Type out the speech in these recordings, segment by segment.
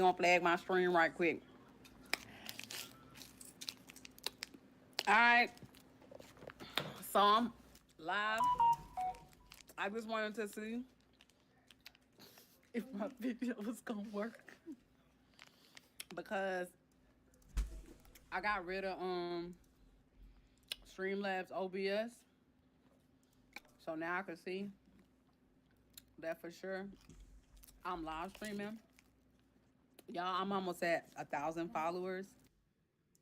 gonna flag my stream right quick. All right, so I'm live. I just wanted to see if my video was gonna work because I got rid of Streamlabs OBS, so now I can see that for sure. I'm live streaming, y'all. I'm almost at 1,000 followers.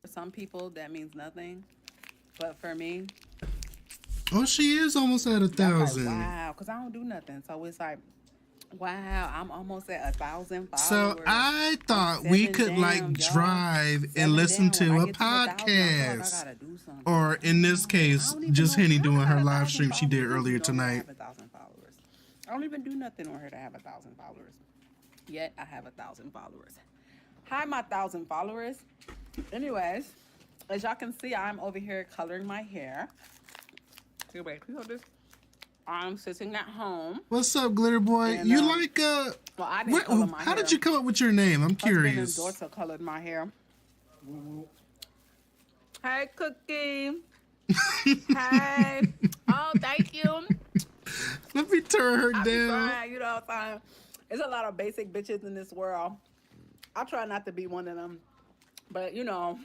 For some people, that means nothing, but for me, Oh, she is almost at 1,000. Like, wow, because I don't do nothing, so it's like, wow, I'm almost at 1,000 followers. So I thought we could like drive and listen to a podcast. Or in this case, just Henny doing her live stream she did earlier tonight. I don't even do nothing on her to have 1,000 followers. Yet I have 1,000 followers. Hi, my 1,000 followers. Anyways, as y'all can see, I'm over here coloring my hair. Here, wait, can you hold this? I'm sitting at home. What's up, Glitter Boy? And, you like well, I didn't color my hair. How did you come up with your name? I'm curious. My daughter colored my hair. Hey, Cookie. Hey. Oh, thank you. Let me turn her down. Trying, you know what I'm saying? There's a lot of basic bitches in this world. I try not to be one of them. But, you know,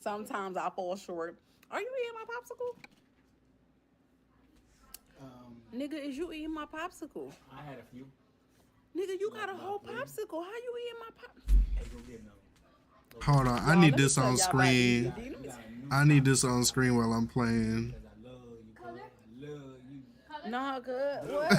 sometimes I fall short. Are you eating my popsicle? Nigga, is you eating my popsicle? I had a few. Nigga, you got a whole popsicle. How you eating my popsicle? Hold on, I need this on screen. I need this on screen while I'm playing. No, good. What?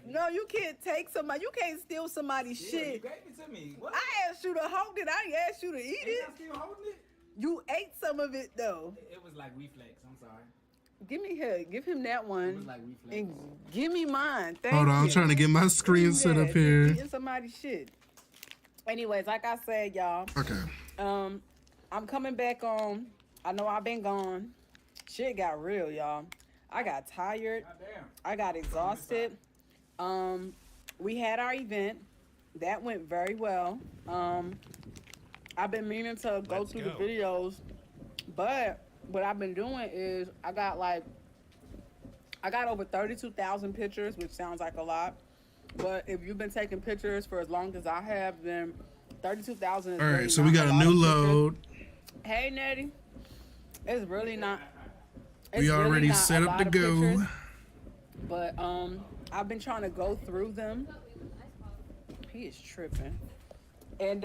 No, you can't take somebody. You can't steal somebody's shit. You gave it to me. What? I asked you to hold it. I ain't asked you to eat it. I still holding it? You ate some of it though. It was like reflex. I'm sorry. Give me her. Give him that one. It was like reflex. And give me mine. Thank Hold on, you. I'm trying to get my screen set up here. Eating somebody's shit. Anyways, like I said, y'all. Okay. I'm coming back on. I know I've been gone. Shit got real, y'all. I got tired. I got exhausted. We had our event. That went very well. I've been meaning to go through the videos, but what I've been doing is I got over 32,000 pictures, which sounds like a lot. But if you've been taking pictures for as long as I have, then 32,000 is all right, really so we got a new load. Hey, Nettie. It's really not. We already really set up to go. Pictures, but I've been trying to go through them. He is tripping. And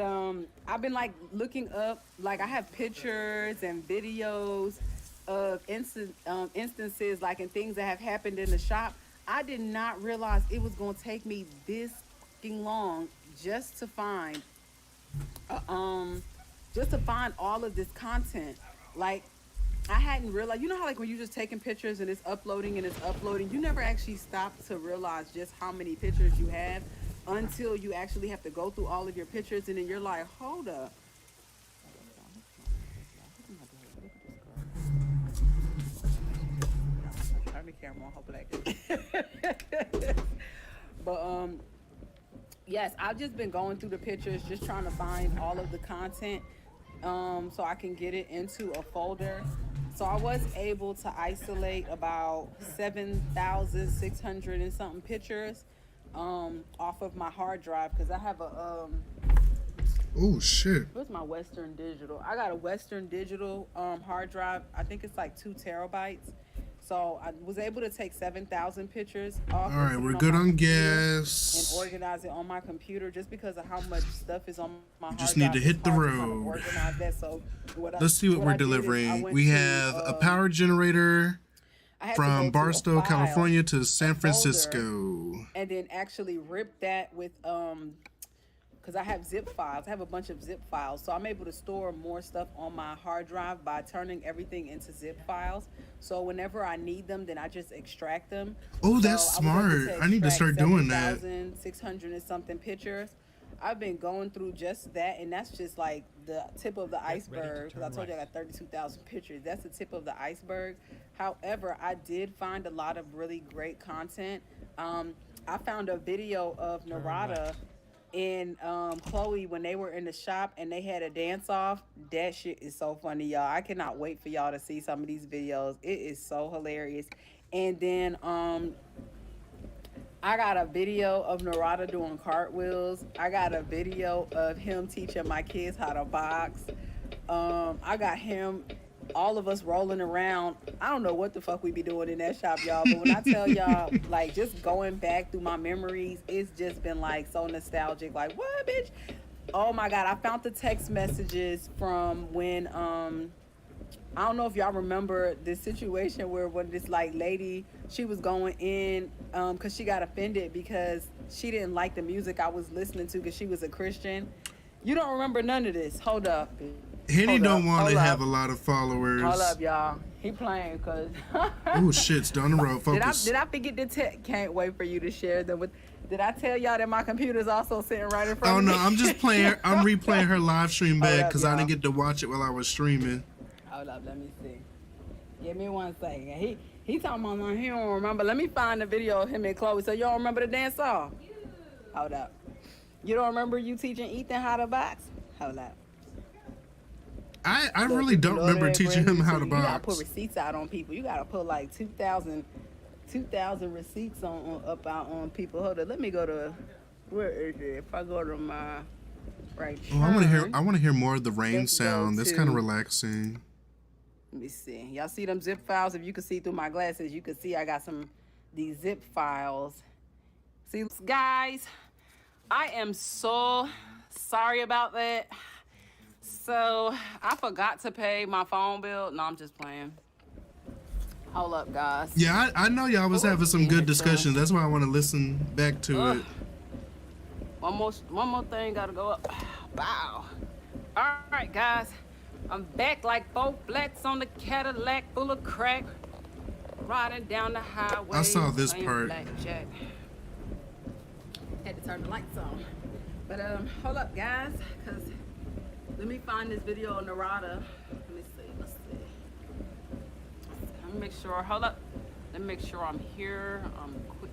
I've been like looking up, like I have pictures and videos of instances like and things that have happened in the shop. I did not realize it was going to take me this fucking long just to find all of this content. Like I hadn't realized, you know how like when you're just taking pictures and it's uploading, you never actually stop to realize just how many pictures you have until you actually have to go through all of your pictures and then you're like, hold up. Turn the camera on, hope like this. But yes, I've just been going through the pictures, just trying to find all of the content so I can get it into a folder. So I was able to isolate about 7,600 and something pictures off of my hard drive because I have a oh shit. What's my Western Digital? I got a Western Digital hard drive. I think it's like 2 terabytes. So I was able to take 7,000 pictures off. All right, we're good on gas. And organize it on my computer just because of how much stuff is on my hard drive. Just need to hit the road. Organize that. So let's see what we're delivering. We have a power generator from Barstow, California to San Francisco. And then actually rip that with because I have zip files. I have a bunch of zip files. So I'm able to store more stuff on my hard drive by turning everything into zip files. So whenever I need them, then I just extract them. Oh, that's smart. I need to start doing that. 600 and something pictures. I've been going through just that, and that's just like the tip of the iceberg. Because I told you I got 32,000 pictures. That's the tip of the iceberg. However, I did find a lot of really great content. I found a video of Narada and Chloe when they were in the shop and they had a dance off. That shit is so funny, y'all. I cannot wait for y'all to see some of these videos. It is so hilarious. And then I got a video of Narada doing cartwheels. I got a video of him teaching my kids how to box. I got him, all of us rolling around. I don't know what the fuck we be doing in that shop, y'all. But when I tell y'all, like, just going back through my memories, it's just been like so nostalgic. Like, what, bitch? Oh my God, I found the text messages from when I don't know if y'all remember this situation where when this like lady, she was going in because she got offended because she didn't like the music I was listening to because she was a Christian. You don't remember none of this. Hold up. Henny don't want to have a lot of followers. Hold up, y'all. He playing because. Oh shit, it's down the road. Focus. Did I forget to can't wait for you to share them with. Did I tell y'all that my computer's also sitting right in front of me? Oh no, I'm just playing. I'm replaying her live stream back because I didn't get to watch it while I was streaming. Hold up, let me see. Give me 1 second. He talking about he don't remember. Let me find the video of him and Chloe. So you don't remember the dance off? Hold up. You don't remember you teaching Ethan how to box? Hold up. I really don't remember teaching him how to box. You gotta put receipts out on people. You gotta put like 2,000 receipts up out on people. Hold up. Let me go to where is it? If I go to my right. Oh, I want to hear more of the rain sound. That's kind of relaxing. Let me see. Y'all see them zip files? If you can see through my glasses, you can see I got these zip files. See, guys, I am so sorry about that. So I forgot to pay my phone bill. No, I'm just playing. Hold up, guys. Yeah, I know y'all was having some good discussions. That's why I want to listen back to it. One more thing gotta go up. Wow. All right, guys. I'm back like 4 flats on the Cadillac full of crack, riding down the highway. I saw this part. Blackjack. Had to turn the lights on. But hold up, guys, cause let me find this video of Narada. Let me see. Let's see. Let me make sure. Hold up. Let me make sure I'm here. Quick.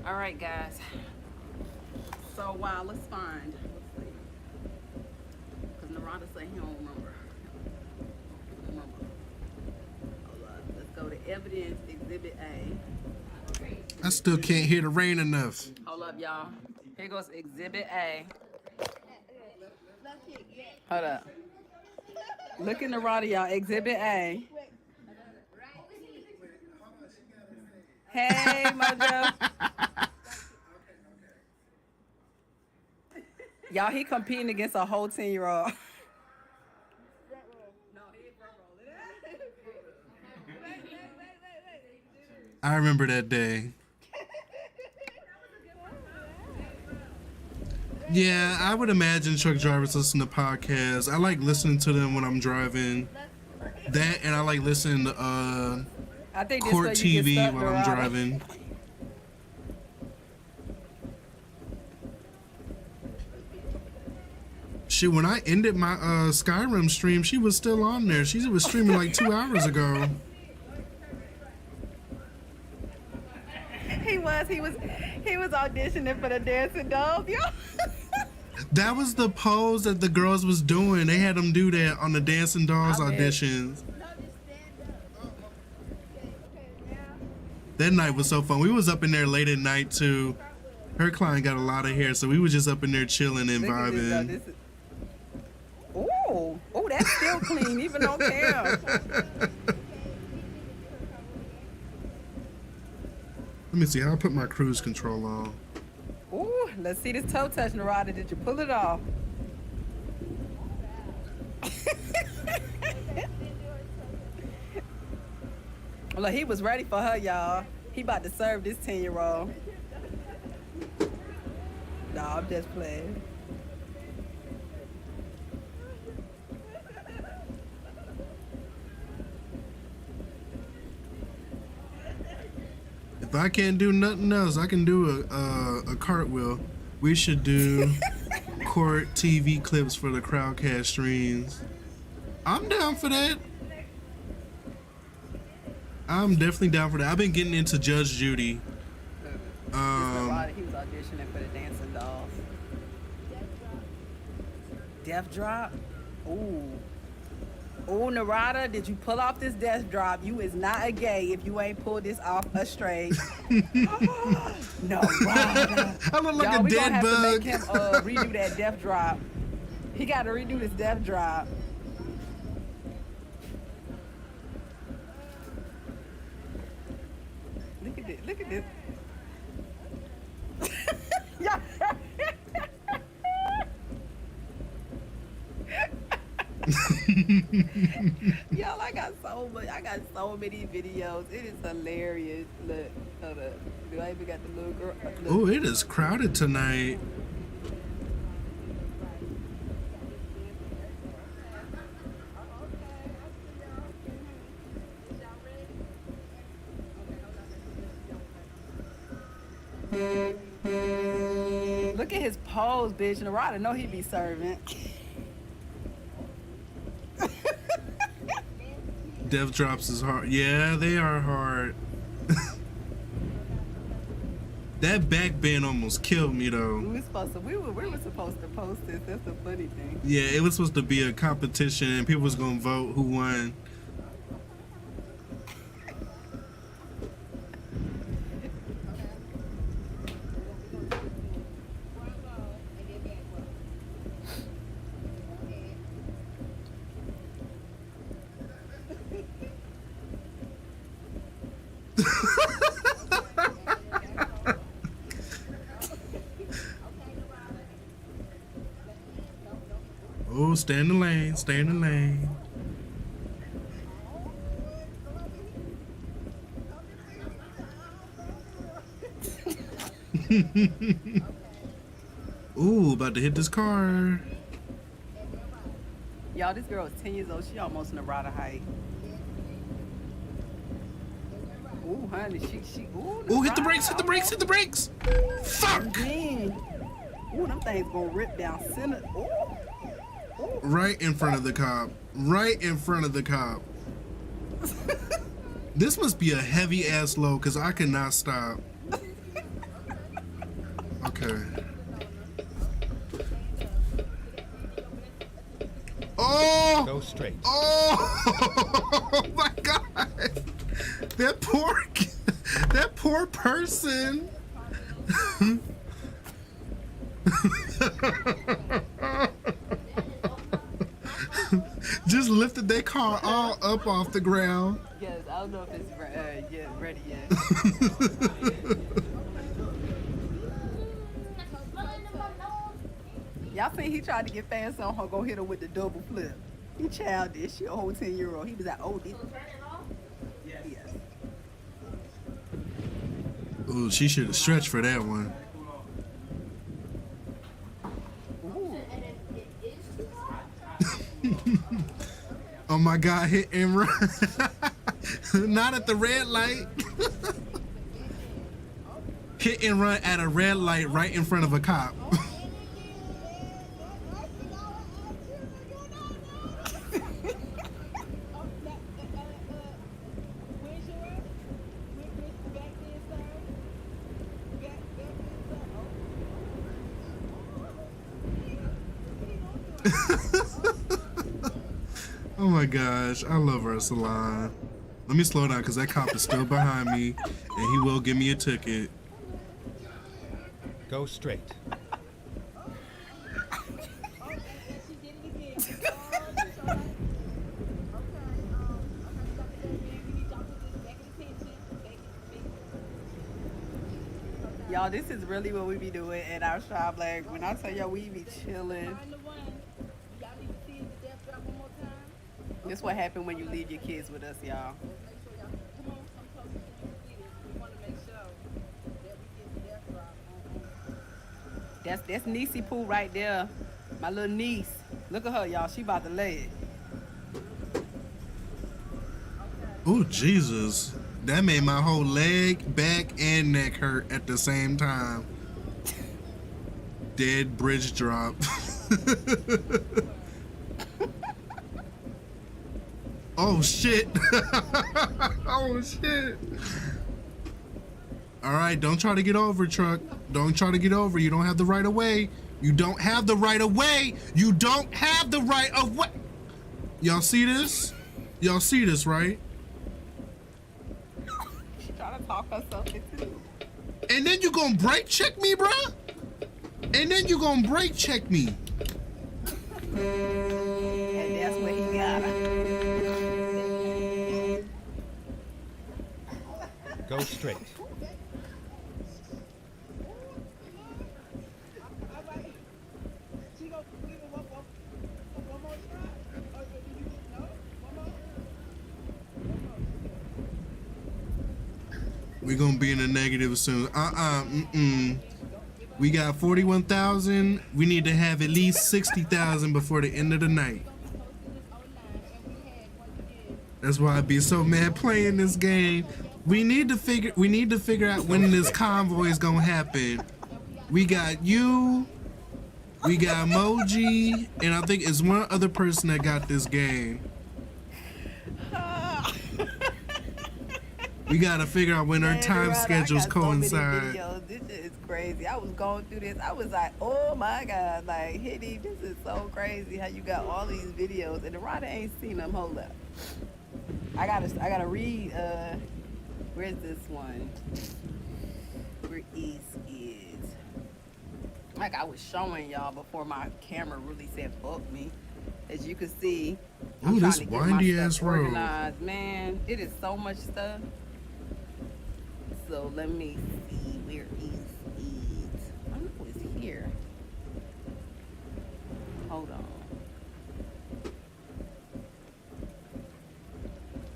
All right, guys. So wow, let's find. Let's see. Cause Narada say he don't remember. Let's go to evidence exhibit A. I still can't hear the rain enough. Hold up, y'all. Here goes exhibit A. Hold up. Look in the rod, y'all. Exhibit A. Hey, Mojo. Y'all, he competing against a whole 10-year-old. I remember that day. Yeah, I would imagine truck drivers listen to podcasts. I like listening to them when I'm driving. That and I like listening to I think court TV while I'm driving. Shit, when I ended my Skyrim stream, she was still on there. She was streaming like 2 hours ago. He was auditioning for the Dancing Dolls, yo. That was the pose that the girls was doing. They had them do that on the Dancing Dolls auditions. That night was so fun. We was up in there late at night too. Her client got a lot of hair, so we was just up in there chilling and vibing. Oh, that's still clean, even on cam. Let me see. I'll put my cruise control on. Ooh, let's see this toe touch, Narada. Did you pull it off? Well, he was ready for her, y'all. He about to serve this 10-year-old. No, I'm just playing. If I can't do nothing else, I can do a cartwheel. We should do court TV clips for the Crowdcast streams. I'm down for that. I'm definitely down for that. I've been getting into Judge Judy. auditioning for the dancing dolls. Death drop? Ooh. Ooh, Narada, did you pull off this death drop? You is not a gay if you ain't pulled this off a straight. Narada. I look like Y'all, a we gonna dead have bug. to make him redo that death drop. He got to redo this death drop. Look at this. Look at this. Yeah. Y'all, I got so many videos. It is hilarious. Look, hold up. Do I even got the little girl? Oh, it is crowded tonight. Look at his pose, bitch. Narada know he be serving. Death drops is hard. Yeah, they are hard. That back bend almost killed me though. We were supposed to post this. That's the funny thing. Yeah, it was supposed to be a competition and people was gonna vote who won. Oh, stay in the lane, stay in the lane. Ooh, about to hit this car. Y'all, this girl is 10 years old. She almost Narada height. Ooh, honey, she. Ooh, hit the brakes, hit the brakes, hit the brakes. Fuck! Dang. Ooh, them things gonna rip down center. Ooh. Ooh. Right in front of the cop. Right in front of the cop. This must be a heavy ass load because I cannot stop. Okay. Oh! Go straight. Oh my God! That poor person. Just lifted their car all up off the ground. Yes, I don't know if it's ready yet. Y'all think he tried to get fancy on her, go hit her with the double flip. He childish. She a whole 10-year-old. He was like, oh, this. Yes. Ooh, she should have stretched for that one. Oh my God, hit and run. Not at the red light. Hit and run at a red light right in front of a cop. Oh my gosh, I love our salon. Let me slow down because that cop is still behind me and he will give me a ticket. Go straight. Y'all, this is really what we be doing at our shop. Like, when I tell y'all we be chilling. This what happened when you leave your kids with us, y'all. That's Niecy Pooh right there. My little niece. Look at her, y'all. She about to lay it. Oh, Jesus. That made my whole leg, back, and neck hurt at the same time. Dead bridge drop. Oh, shit. Oh, shit. All right, don't try to get over, truck. Don't try to get over. You don't have the right of way. You don't have the right of way. You don't have the right of way. Y'all see this? Y'all see this, right? She trying to talk herself into it. And then you gonna brake check me, bruh? And then you gonna brake check me. And that's what he got her. Go straight. We're gonna be in the negative soon. We got 41,000. We need to have at least 60,000 before the end of the night. That's why I'd be so mad playing this game. We need to figure out when this convoy is gonna happen. We got you, we got Emoji, and I think it's one other person that got this game. We gotta figure out when our time schedules coincide. This shit is crazy. I was going through this. I was like, oh my God, like, Hitty, this is so crazy how you got all these videos and the rider ain't seen them. Hold up. I gotta read, where's this one? Where is it? Like I was showing y'all before my camera really said fuck me. As you can see, I'm Ooh, trying this to get my windy stuff ass road. organized. Man, it is so much stuff. So let me see, where is it? I know it's here. Hold on.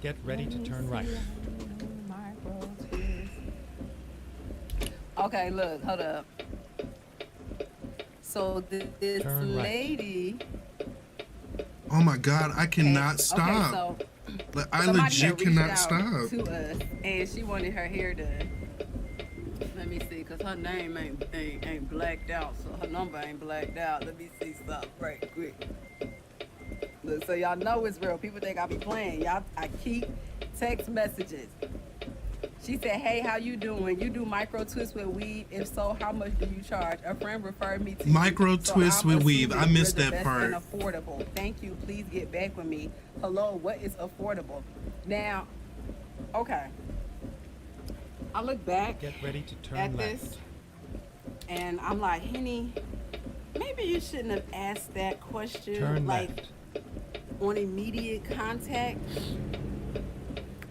Get ready to turn right. Okay, look, hold up. So this Turn right. lady. Oh my God, I cannot stop. Okay, Like, I somebody legit had reached cannot out stop. to us, and she wanted her hair done. Let me see, cause her name ain't blacked out, so her number ain't blacked out. Let me see something right quick. Look, so y'all know it's real. People think I be playing. Y'all, I keep text messages. She said, "Hey, how you doing? You do micro twist with weave? If so, how much do you charge? A friend referred me to Micro you, twist I'm with weave. assuming I missed you're the that best and part. affordable. Thank you. Please get back with me. Hello, what is affordable? Now, okay. I look back Get ready to turn at left. this, and I'm like, Henny, maybe you shouldn't have asked that question. Turn like left. on immediate contact.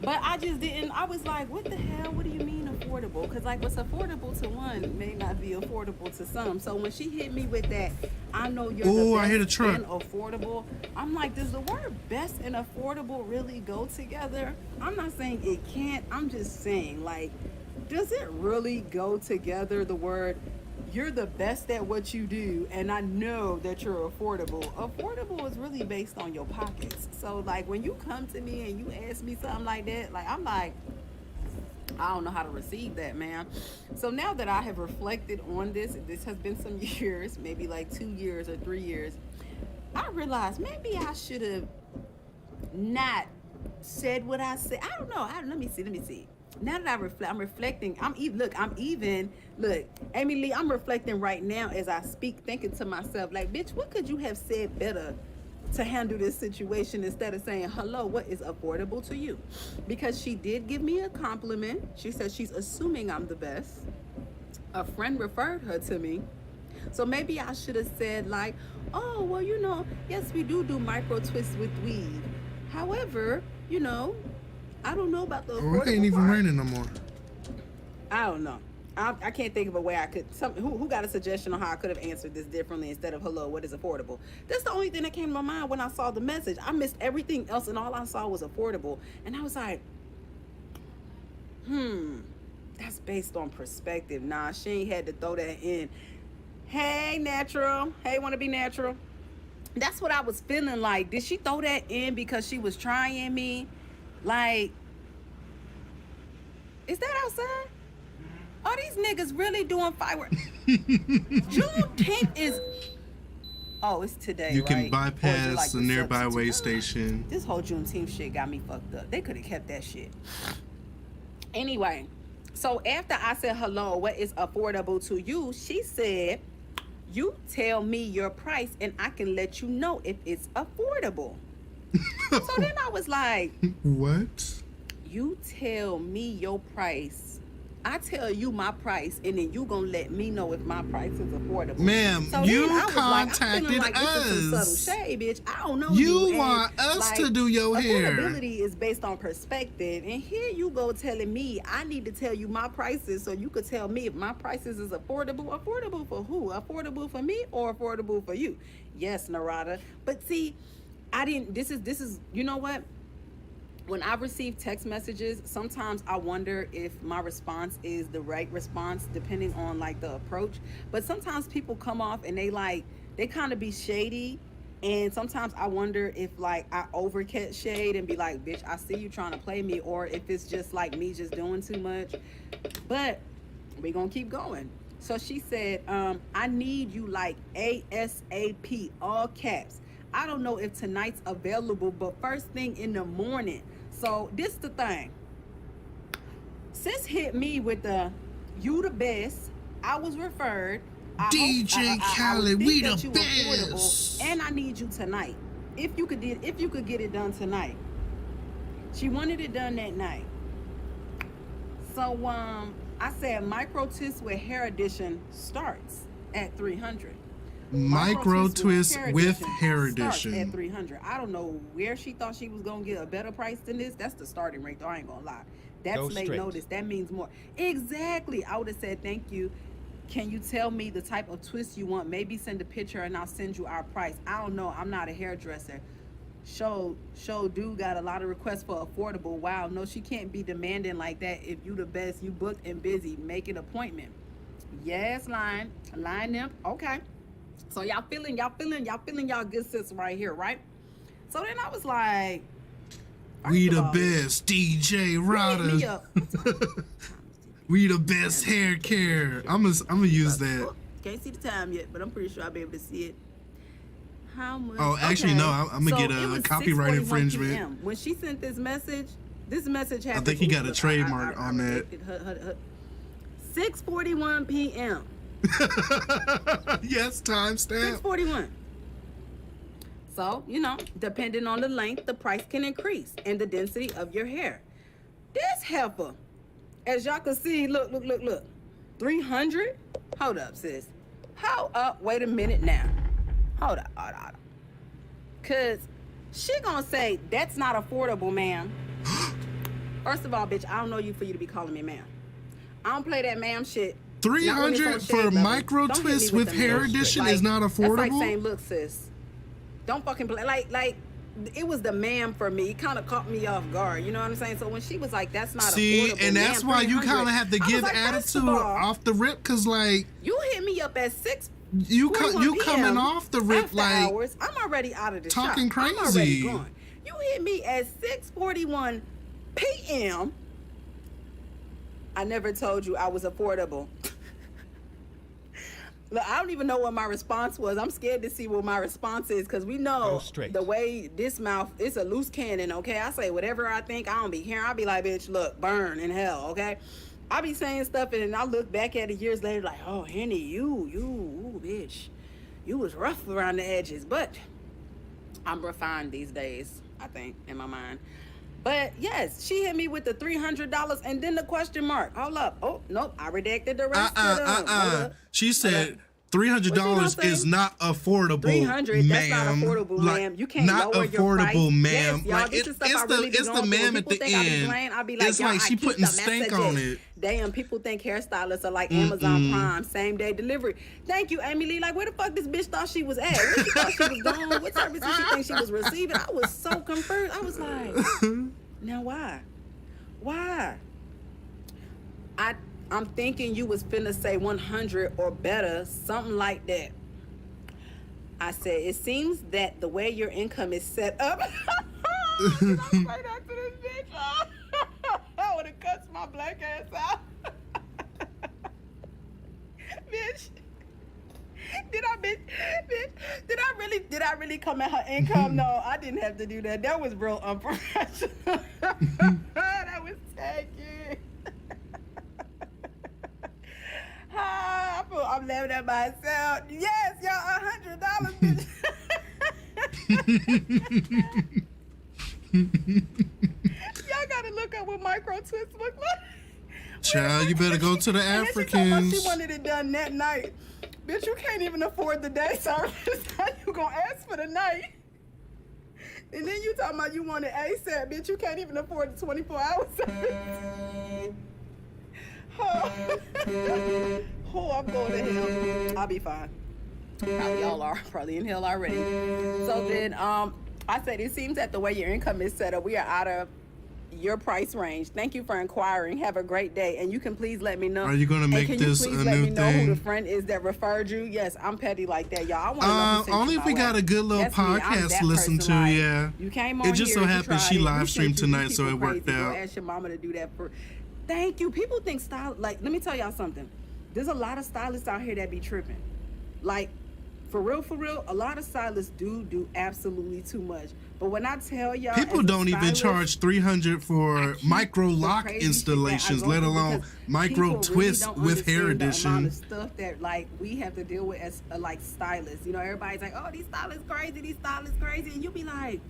But I just didn't. I was like, what the hell? What do you mean affordable? Because like what's affordable to one may not be affordable to some. So when she hit me with that, I know you're Ooh, the I hear the best truck. and affordable. I'm like, does the word best and affordable really go together? I'm not saying it can't. I'm just saying, like, does it really go together, the word you're the best at what you do, and I know that you're affordable. Affordable is really based on your pockets. So like when you come to me and you ask me something like that, like I'm like, I don't know how to receive that, man. So now that I have reflected on this has been some years, maybe like 2 years or 3 years, I realized maybe I should have not said what I said. I don't know. Let me see. Now that I'm reflecting. Look, Amy Lee, I'm reflecting right now as I speak, thinking to myself, like, bitch, what could you have said better to handle this situation instead of saying, hello, what is affordable to you? Because she did give me a compliment. She said she's assuming I'm the best. A friend referred her to me. So maybe I should have said like, oh, well, yes, we do micro twists with weave. However, I don't know about the affordable Oh, it ain't even part. raining no more. I don't know. I can't think of a way I could. Who got a suggestion on how I could have answered this differently instead of hello, what is affordable? That's the only thing that came to my mind when I saw the message. I missed everything else, and all I saw was affordable. And I was like, that's based on perspective. Nah, she ain't had to throw that in. Hey, natural. Hey, want to be natural? That's what I was feeling like. Did she throw that in because she was trying me? Like, is that outside? Are these niggas really doing fireworks? Juneteenth is... Oh, it's today, You can right? Or is it bypass like the the nearby substitute? way station. This whole Juneteenth shit got me fucked up. They could have kept that shit. Anyway, So after I said, hello, what is affordable to you? She said, you tell me your price and I can let you know if it's affordable. So then I was like, What? you tell me your price. I tell you my price, and then you gonna let me know if my price is affordable. Ma'am, So you then I was contacted like, this is some us. subtle shade, bitch. I don't know You and, want us like, to do your hair. Affordability is based on perspective, and here you go telling me I need to tell you my prices so you could tell me if my prices is affordable. Affordable for who? Affordable for me or affordable for you? Yes, Narada. But see, I didn't. This is. You know what? When I receive text messages, sometimes I wonder if my response is the right response depending on like the approach. But sometimes people come off and they kind of be shady. And sometimes I wonder if like I overcatch shade and be like, bitch, I see you trying to play me, or if it's just like me just doing too much. But we gonna keep going. So she said, I need you like ASAP, all caps. I don't know if tonight's available, but first thing in the morning. So this the thing. Sis hit me with the, you the best. I was referred. DJ Khaled, we the best. Affordable, and I need you tonight. If you could get it done tonight. She wanted it done that night. So I said micro twist with hair addition starts at 300. Micro twist with hair starts addition. at 300. I don't know where she thought she was gonna get a better price than this. That's the starting rate, though. I ain't gonna lie. That's Go late straight. notice. That means more. Exactly. I would have said thank you. Can you tell me the type of twist you want? Maybe send a picture and I'll send you our price. I don't know. I'm not a hairdresser. Show dude got a lot of requests for affordable. Wow, no, she can't be demanding like that. If you the best, you booked and busy. Make an appointment. Yes, line them. Okay. So y'all feeling y'all good sis right here, right? So then I was like, We first the of all, best, DJ you hit me Rada. up. We the best hair care. I'm gonna use that. Can't see the time yet, but I'm pretty sure I'll be able to see it. How much? Oh, actually, Okay. no. I'm gonna get it a was copyright 6:41 infringement. PM. When she sent this message happened. think he got a Look, trademark on that. 6:41 p.m. Yes, timestamp. 6:41. So, depending on the length, the price can increase and the density of your hair. This heifer, as y'all can see, look. 300? Hold up, sis. Hold up. Wait a minute now. Hold up. Because she gonna say, that's not affordable, ma'am. First of all, bitch, I don't know you for you to be calling me ma'am. I don't play that ma'am shit. Not when it's on 300 shade for level. micro Don't hit me twist with the hair male shit. addition Like, is not That's like affordable. saying, look, sis, don't fucking play. Like, it was the ma'am for me. It kind of caught me off guard. You know what I'm saying? So when she was like, that's not See, affordable. and that's ma'am, why you 300, kind of have to I was give like, first of attitude all, off the rip, cause like you hit me up at 6. you 41 coming PM off the rip after like hours. I'm already out of the talking shop. I'm already crazy. gone. You hit me at 6:41 p.m. I never told you I was affordable. Look, I don't even know what my response was. I'm scared to see what my response is because we know Go straight. the way this mouth, it's a loose cannon, okay? I say whatever I think. I don't be hearing. I'll be like, bitch, look, burn in hell, okay? I be saying stuff and then I look back at it years later like, oh, Henny, ooh, bitch. You was rough around the edges. But I'm refined these days, I think, in my mind. But yes, she hit me with the $300 and then the question mark. Hold up. Oh, nope. I redacted the rest of them. Hold up. She said $300 gonna say? is not affordable, 300, ma'am. that's not affordable, Like, ma'am. You can't not lower your price. affordable, ma'am. Yes, y'all, Like this is stuff it's I really be the going through. ma'am When at the people think I be end. playing, I be like, It's y'all, like I she keep putting the stank messages. on it. Damn, people think hairstylists are like Amazon Prime, same day delivery. Thank you, Amy Lee. Like, where the fuck this bitch thought she was at? Where she thought she was going? What service did she think she was receiving? I was so confused. I was like, now why? Why? I'm thinking you was finna say 100 or better, something like that. I said, it seems that the way your income is set up. Did I say that to this bitch? I would have cussed my black ass out. Bitch. Did I really come at her income? No, I didn't have to do that. That was real unprofessional. That was tacky. I'm laughing at myself. Yes, y'all, $100, bitch. Y'all gotta look up what micro twists look like. Child, you better go to the And then she told me Africans. she wanted it done that night. Bitch, you can't even afford the day service. How you gonna ask for the night? And then you talking about you want it ASAP, bitch. You can't even afford the 24-hour service. Oh, I'm going to hell. I'll be fine. Probably y'all are probably in hell already. So then, I said it seems that the way your income is set up, we are out of your price range. Thank you for inquiring. Have a great day, and you can please let me know. Are you gonna make and this can you a please let new me know who thing? the friend is that referred you? Yes, I'm petty like that, y'all. I want to know who sent Only you if my we got way. a good little That's me. I'm podcast that to listen person, to. like, Yeah. You came on It just here, so you happened tried she it. live We streamed sent you. tonight, These so it people worked crazy. out. Go ask your mama to do that for. Thank you. People think style. Like, let me tell y'all something. There's a lot of stylists out here that be tripping. Like, for real, a lot of stylists do absolutely too much. But when I tell y'all, People as a don't even stylist, charge $300 I for keep micro the lock crazy shit that I installations, go let through alone because micro people twist don't with hair understand the amount edition. of stuff that like we have to deal with as like stylists. You know, everybody's like, "Oh, these stylists crazy," and you be like,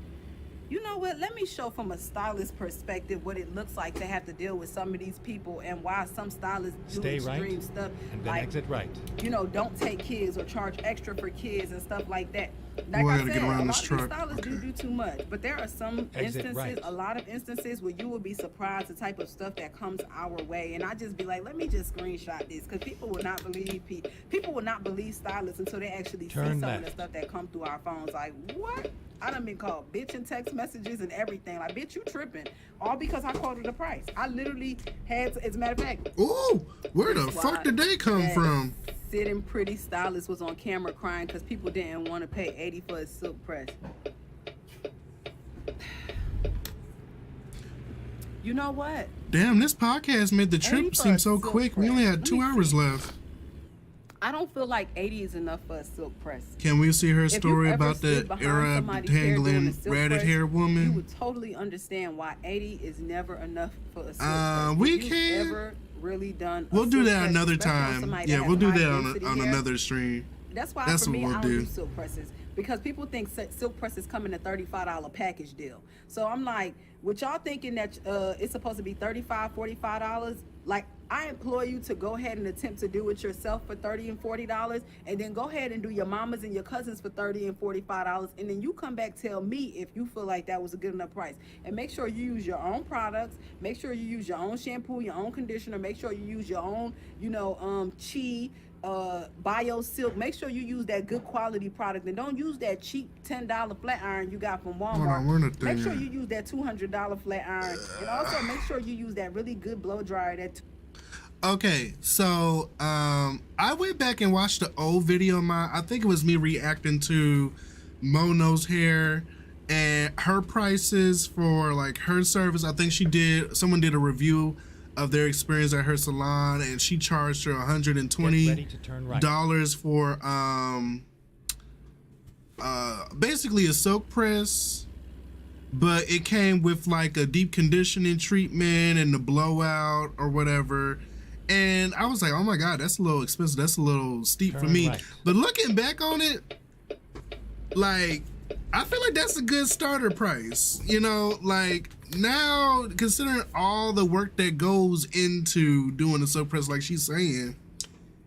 you know what? Let me show from a stylist perspective what it looks like to have to deal with some of these people and why some stylists do Stay right, extreme stuff. and then Like, exit right. you know, don't take kids or charge extra for kids and stuff like that. Like Boy, I I gotta said, get around a this lot of truck. these stylists Okay. do too much. But there are some Exit instances, right. a lot of instances where you will be surprised the type of stuff that comes our way. And I just be like, let me just screenshot this because people will not believe people will not believe stylists until they actually Turn see some of the left. stuff that come through our phones. Like, what? I done been called bitch in text messages and everything. Like, bitch, you tripping. All because I quoted the price. I literally had to, as a matter of fact, Ooh, where the that's fuck why did they come that from? Sitting pretty stylist was on camera crying because people didn't want to pay $80 for a silk press. You know what? Damn, this podcast made the trip 80 for seem a so silk quick. We press. only had Let 2 me hours see. left. I don't feel like 80 is enough for a silk press. Can we see her If story you've ever about stood the behind Arab somebody's hair doing tangling a silk ratted press, hair you woman? would totally understand why 80 is never enough for a silk Uh, press. we If you've can- ever really done a We'll do silk that press, another especially on time. somebody Yeah, that we'll has do that high-density on hair, another stream. That's why That's for what me, we'll I don't do. do silk presses because people think silk presses come in a $35 package deal. So I'm like, with y'all thinking that it's supposed to be $35, $45, like I implore you to go ahead and attempt to do it yourself for $30 and $40, and then go ahead and do your mamas and your cousins for $30 and $45, and then you come back tell me if you feel like that was a good enough price. And make sure you use your own products. Make sure you use your own shampoo, your own conditioner. Make sure you use your own, Chi. Bio silk. Make sure you use that good quality product and don't use that cheap $10 flat iron you got from Hold on, where Walmart. the Make thing sure at? you use that $200 flat iron, and also make sure you use that really good blow dryer. Okay, so I went back and watched the old video. I think it was me reacting to Mono's hair and her prices for like her service. I think someone did a review of their experience at her salon, and she charged her Get ready $120 to turn right. for basically a silk press, but it came with like a deep conditioning treatment and the blowout or whatever. And I was like, oh my God, that's a little expensive. That's a little steep for Turn me. right. But looking back on it, like, I feel like that's a good starter price. You know, like now, considering all the work that goes into doing a silk press, like she's saying,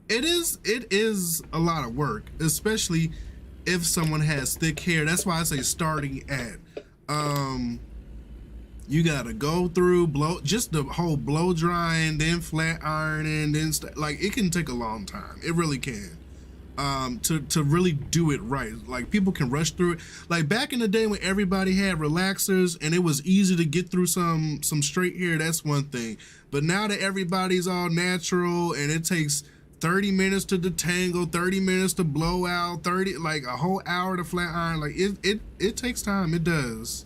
it is a lot of work, especially if someone has thick hair. That's why I say starting at, you gotta go through just the whole blow drying, then flat ironing, then like it can take a long time. It really can. To really do it right. Like people can rush through it. Like back in the day when everybody had relaxers and it was easy to get through some straight hair, that's one thing. But now that everybody's all natural and it takes 30 minutes to detangle, 30 minutes to blow out, like a whole hour to flat iron, like it takes time. It does.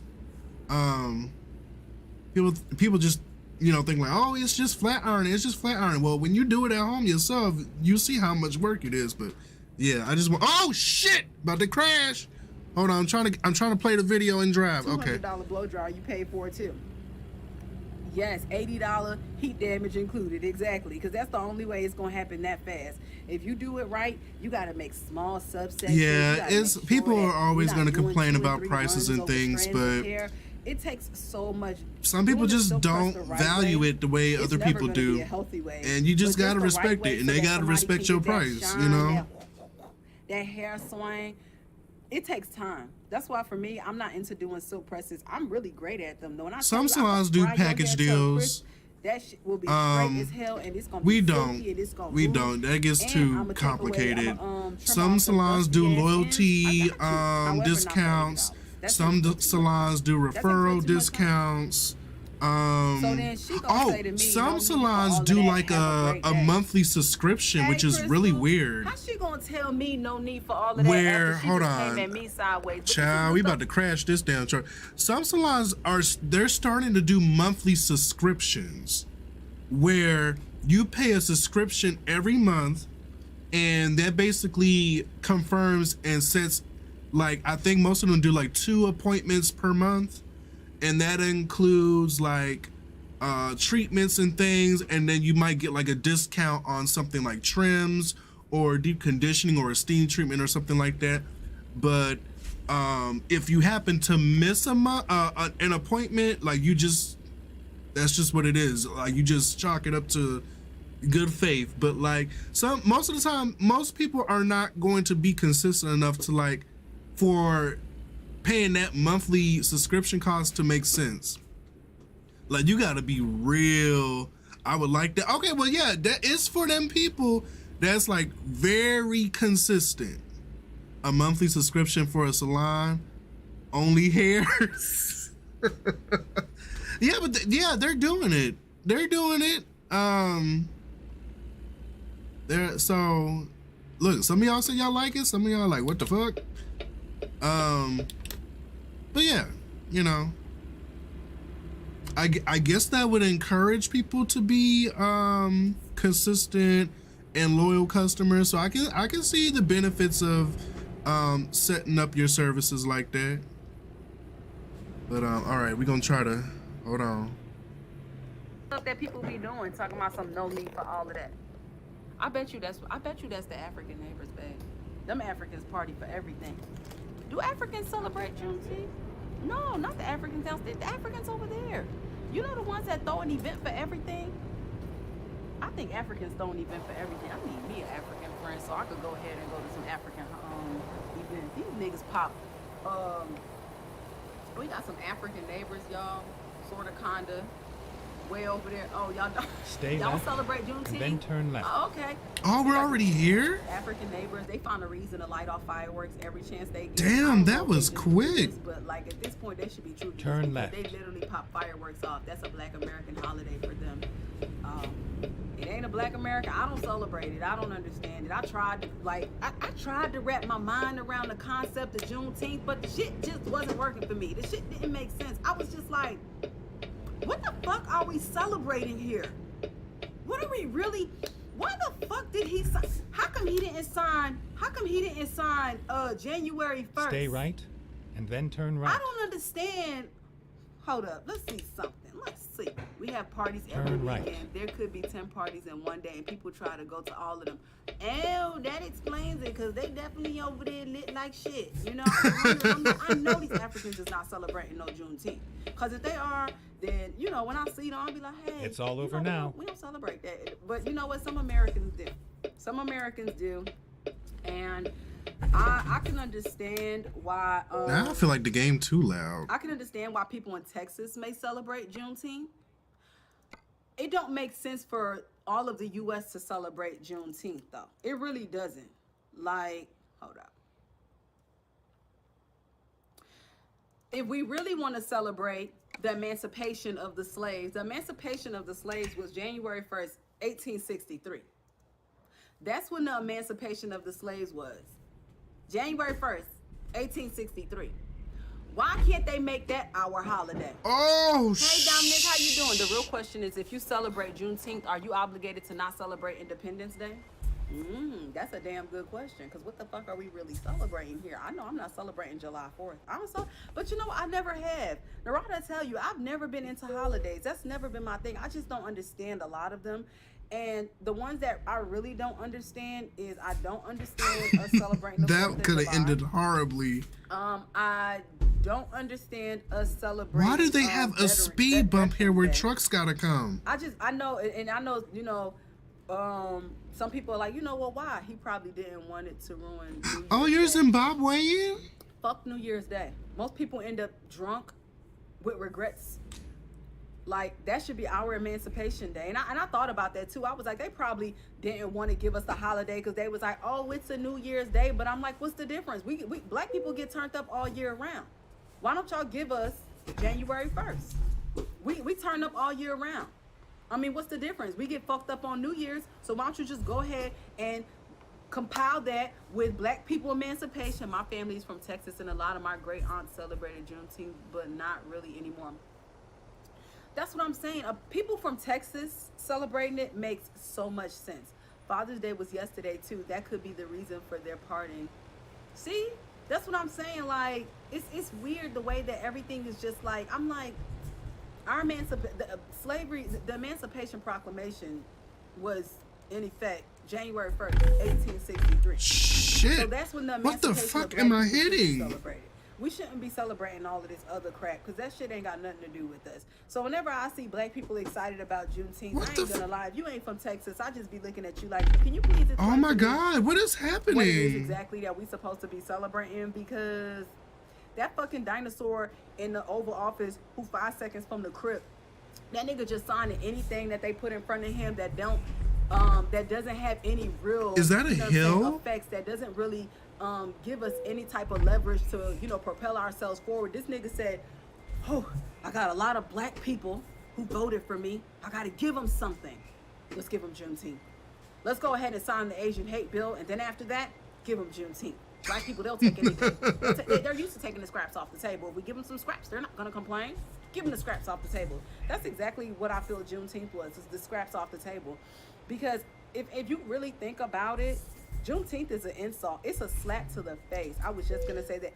People just think like, oh, it's just flat ironing. It's just flat ironing. Well, when you do it at home yourself, you see how much work it is. But yeah, I just want. Oh shit! About to crash. Hold on, I'm trying to play the video and drive. Okay. $200 blow dryer, you paid for it too. Yes, $80 heat damage included, exactly, because that's the only way it's gonna happen that fast. If you do it right, you gotta make small subsections. Yeah, it's people are always going to complain about prices and things, but it takes so much. some people just don't value it the way other people do, and you just gotta respect it, and they gotta respect your price, you know. That hair swing, it takes time. That's why for me, I'm not into doing silk presses. I'm really great at them though. And some salons do package deals. That shit will be straight as hell, and it's gonna be we silky, don't. and it's gonna We move. don't. That gets And too I'ma take complicated. away, trim Some off salons the do dusty ass loyalty ends. I got you. However, not discounts. $30. That's Some too much. salons do That's referral too much. discounts. So then she gonna say to me, some "No need for salons all of do that. like Have a great a day." monthly subscription, Hey, which is really Crystal, weird. How she gonna tell me no need for all of that? Where, after she hold just on, came at me sideways? But child, this we is about to crash this down chart. Some salons they're starting to do monthly subscriptions, where you pay a subscription every month, and that basically confirms and sets, like, I think most of them do like 2 appointments per month, and that includes like treatments and things, and then you might get like a discount on something like trims or deep conditioning or a steam treatment or something like that. But if you happen to miss an appointment, like, that's just what it is. Like, you just chalk it up to good faith. But like, most of the time, most people are not going to be consistent enough to, like, for paying that monthly subscription cost to make sense. Like, you gotta be real. I would like that. Okay, well, yeah, that is for them people that's like very consistent. A monthly subscription for a salon, only hairs. Yeah, but yeah, they're doing it. They're doing it. So look, some of y'all say y'all like it, some of y'all like, what the fuck? But yeah, you know, I guess that would encourage people to be consistent and loyal customers. So I can see the benefits of setting up your services like that. But all right, we're gonna try to hold on. stuff that people be doing, talking about some no need for all of that. I bet you that's the African neighbors, babe. Them Africans party for everything. Do Africans celebrate Juneteenth? No, not the Africans downstairs. The Africans over there. You know the ones that throw an event for everything? I think Africans throw an event for everything. I need me an African friend so I could go ahead and go to some African events. These niggas pop. We got some African neighbors, y'all. Sorta, kinda. Way over there. Oh, y'all don't. Stay y'all left, celebrate Juneteenth? and then turn left. Oh, okay. Oh, we're already here? African neighbors, they found a reason to light off fireworks every chance they get. Damn, I don't that know if was they do quick. this, but like at this point, they should be true to Turn this because left. They literally pop fireworks off. That's a Black American holiday for them. It ain't a Black American. I don't celebrate it. I don't understand it. I tried to wrap my mind around the concept of Juneteenth, but the shit just wasn't working for me. The shit didn't make sense. I was just like, what the fuck are we celebrating here? What are we really? Why the fuck did he sign? How come he didn't sign January 1st? Stay right, and then turn right. I don't understand. Hold up, let's see something. Let's see. We have parties every Turn right. weekend. There could be 10 parties in one day, and people try to go to all of them. Oh, that explains it, because they definitely over there lit like shit. You know, I know these Africans is not celebrating no Juneteenth. Because if they are, then, you know, when I see them, I'll be like, hey. It's all over you know, now. We don't celebrate that. But you know what? Some Americans do. Some Americans do. And I can understand why. Now I feel like the game too loud. I can understand why people in Texas may celebrate Juneteenth. It don't make sense for all of the U.S. to celebrate Juneteenth, though. It really doesn't. Like, hold up. If we really want to celebrate the emancipation of the slaves was January 1st, 1863. That's when the emancipation of the slaves was. January 1st, 1863. Why can't they make that our holiday? Oh, Hey, Dominic, how you doing? The real question is, if you celebrate Juneteenth, are you obligated to not celebrate Independence Day? That's a damn good question. Because what the fuck are we really celebrating here? I know I'm not celebrating July 4th. But you know what? I never have. Narada, I tell you, I've never been into holidays. That's never been my thing. I just don't understand a lot of them. And the ones that I really don't understand is I don't understand us celebrating the 4th That of could have July. ended horribly. I don't understand us celebrating. Why do they have a speed bump here where trucks gotta come? I know, you know, some people are like, you know, well, why? He probably didn't want it to ruin New Year's Oh, you're Day. Zimbabwean? Fuck New Year's Day. Most people end up drunk with regrets. Like, that should be our Emancipation Day. And I thought about that too. I was like, they probably didn't want to give us the holiday because they was like, oh, it's a New Year's Day. But I'm like, what's the difference? We black people get turned up all year round. Why don't y'all give us January 1st? We turn up all year round. I mean, what's the difference? We get fucked up on New Year's, so why don't you just go ahead and compile that with Black people emancipation. My family's from Texas, and a lot of my great aunts celebrated Juneteenth, but not really anymore. That's what I'm saying. People from Texas celebrating it makes so much sense. Father's Day was yesterday too. That could be the reason for their parting. See, that's what I'm saying. Like, it's weird the way that everything is just like, I'm like, our the Emancipation Proclamation was in effect January 1st, 1863. Shit. So that's when the What the emancipation fuck of am Black I people should be hitting? celebrated. We shouldn't be celebrating all of this other crap because that shit ain't got nothing to do with us. So whenever I see Black people excited about Juneteenth, What I the ain't gonna lie. If you ain't from Texas, I just be looking at you like, can you please explain Oh my to me God, what is what it is happening? exactly that we supposed to be celebrating? Because that fucking dinosaur in the Oval Office who 5 seconds from the crypt, that nigga just signing anything that they put in front of him that doesn't have any real, Is that a you know what I'm saying, hill? effects, that doesn't really give us any type of leverage to, you know, propel ourselves forward. This nigga said, oh, I got a lot of Black people who voted for me. I gotta give them something. Let's give them Juneteenth. Let's go ahead and sign the Asian hate bill, and then after that, give them Juneteenth. Black people, they'll take anything. They're used to taking the scraps off the table. If we give them some scraps, they're not gonna complain. Give them the scraps off the table. That's exactly what I feel Juneteenth was, is the scraps off the table. Because if you really think about it, Juneteenth is an insult. It's a slap to the face. I was just gonna say that.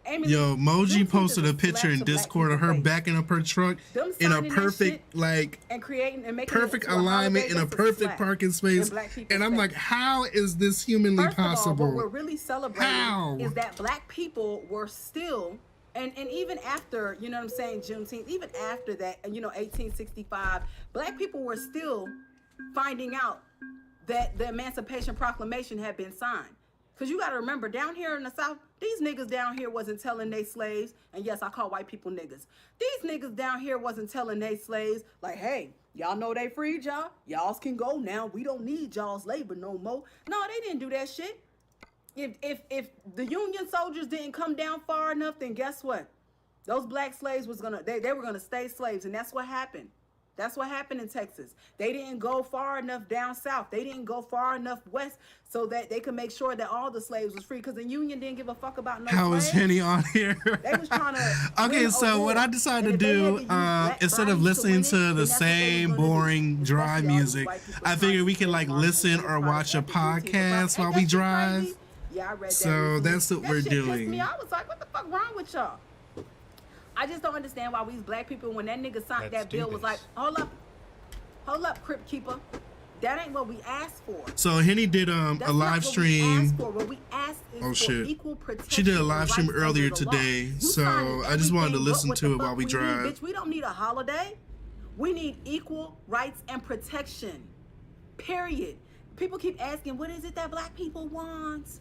Amy, Yo, Moji Juneteenth posted is a picture in slap to Black Discord of her people's face. backing up her truck Them in a signing that perfect, shit like, and creating and making perfect it into a alignment holiday, in a that's perfect slap parking in space. Black people's And I'm like, face. how is this humanly First of all, possible? what we're really celebrating How? is that Black people were still, and even after, you know what I'm saying, Juneteenth, even after that, and you know, 1865, Black people were still finding out that the Emancipation Proclamation had been signed. Because you got to remember, down here in the South, these niggas down here wasn't telling they slaves, and yes, I call white people niggas. These niggas down here wasn't telling they slaves, like, hey, y'all know they freed y'all. Y'all can go now. We don't need y'all's labor no more. No, they didn't do that shit. If the Union soldiers didn't come down far enough, then guess what? Those Black slaves they were gonna stay slaves, and that's what happened. That's what happened in Texas. They didn't go far enough down south. They didn't go far enough west so that they could make sure that all the slaves was free, because the Union didn't give a fuck about no How is slaves. Henny on here? They was trying to Okay, win a so what war. I decided to And if they had do, to use black instead of bodies listening win it, to then the that's what they same was gonna do. boring, dry Especially all these music, white people I figured we could like trying to listen or watch a podcast while we drive. Yeah, I read that So recently. that's what That we're shit pissed doing. me. I was like, what the fuck wrong with y'all? I just don't understand why we Black people, when that nigga signed Let's that do bill, was this. like, hold up, Crypt Keeper. That ain't what we asked for. So Henny did That's a not live what we stream. asked for. What we asked is Oh, for shit. equal protection. She did a and live stream rights earlier under the law. today, You so signing I just wanted to everything listen but what to the it while fuck we need, drive. Bitch, we don't need a holiday. We need equal rights and protection. Period. People keep asking, what is it that Black people want?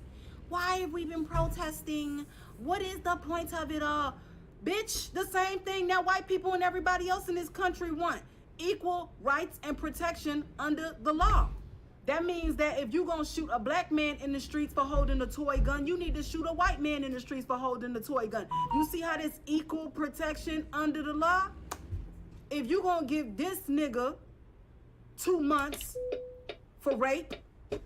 Why have we been protesting? What is the point of it all? Bitch, the same thing that white people and everybody else in this country want. Equal rights and protection under the law. That means that if you're going to shoot a Black man in the streets for holding a toy gun, you need to shoot a white man in the streets for holding a toy gun. You see how this equal protection under the law? If you're going to give this nigga 2 months for rape,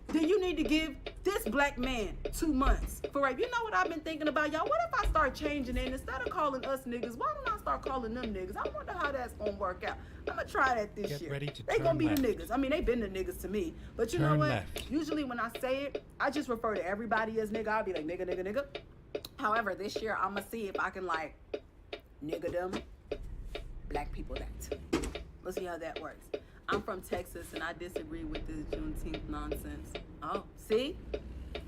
then you need to give This black man, 2 months for rape. You know what I've been thinking about, y'all? What if I start changing it? And instead of calling us niggas, why don't I start calling them niggas? I wonder how that's gonna work out. I'm gonna try that this Get year. ready to They turn gonna be left. the niggas. I mean, they been the niggas to me. But you know Turn what? left. Usually when I say it, I just refer to everybody as nigga. I'll be like, nigga, nigga, nigga. However, this year I'm gonna see if I can like nigga them, black people that. Let's see how that works. I'm from Texas and I disagree with this Juneteenth nonsense. Oh, see?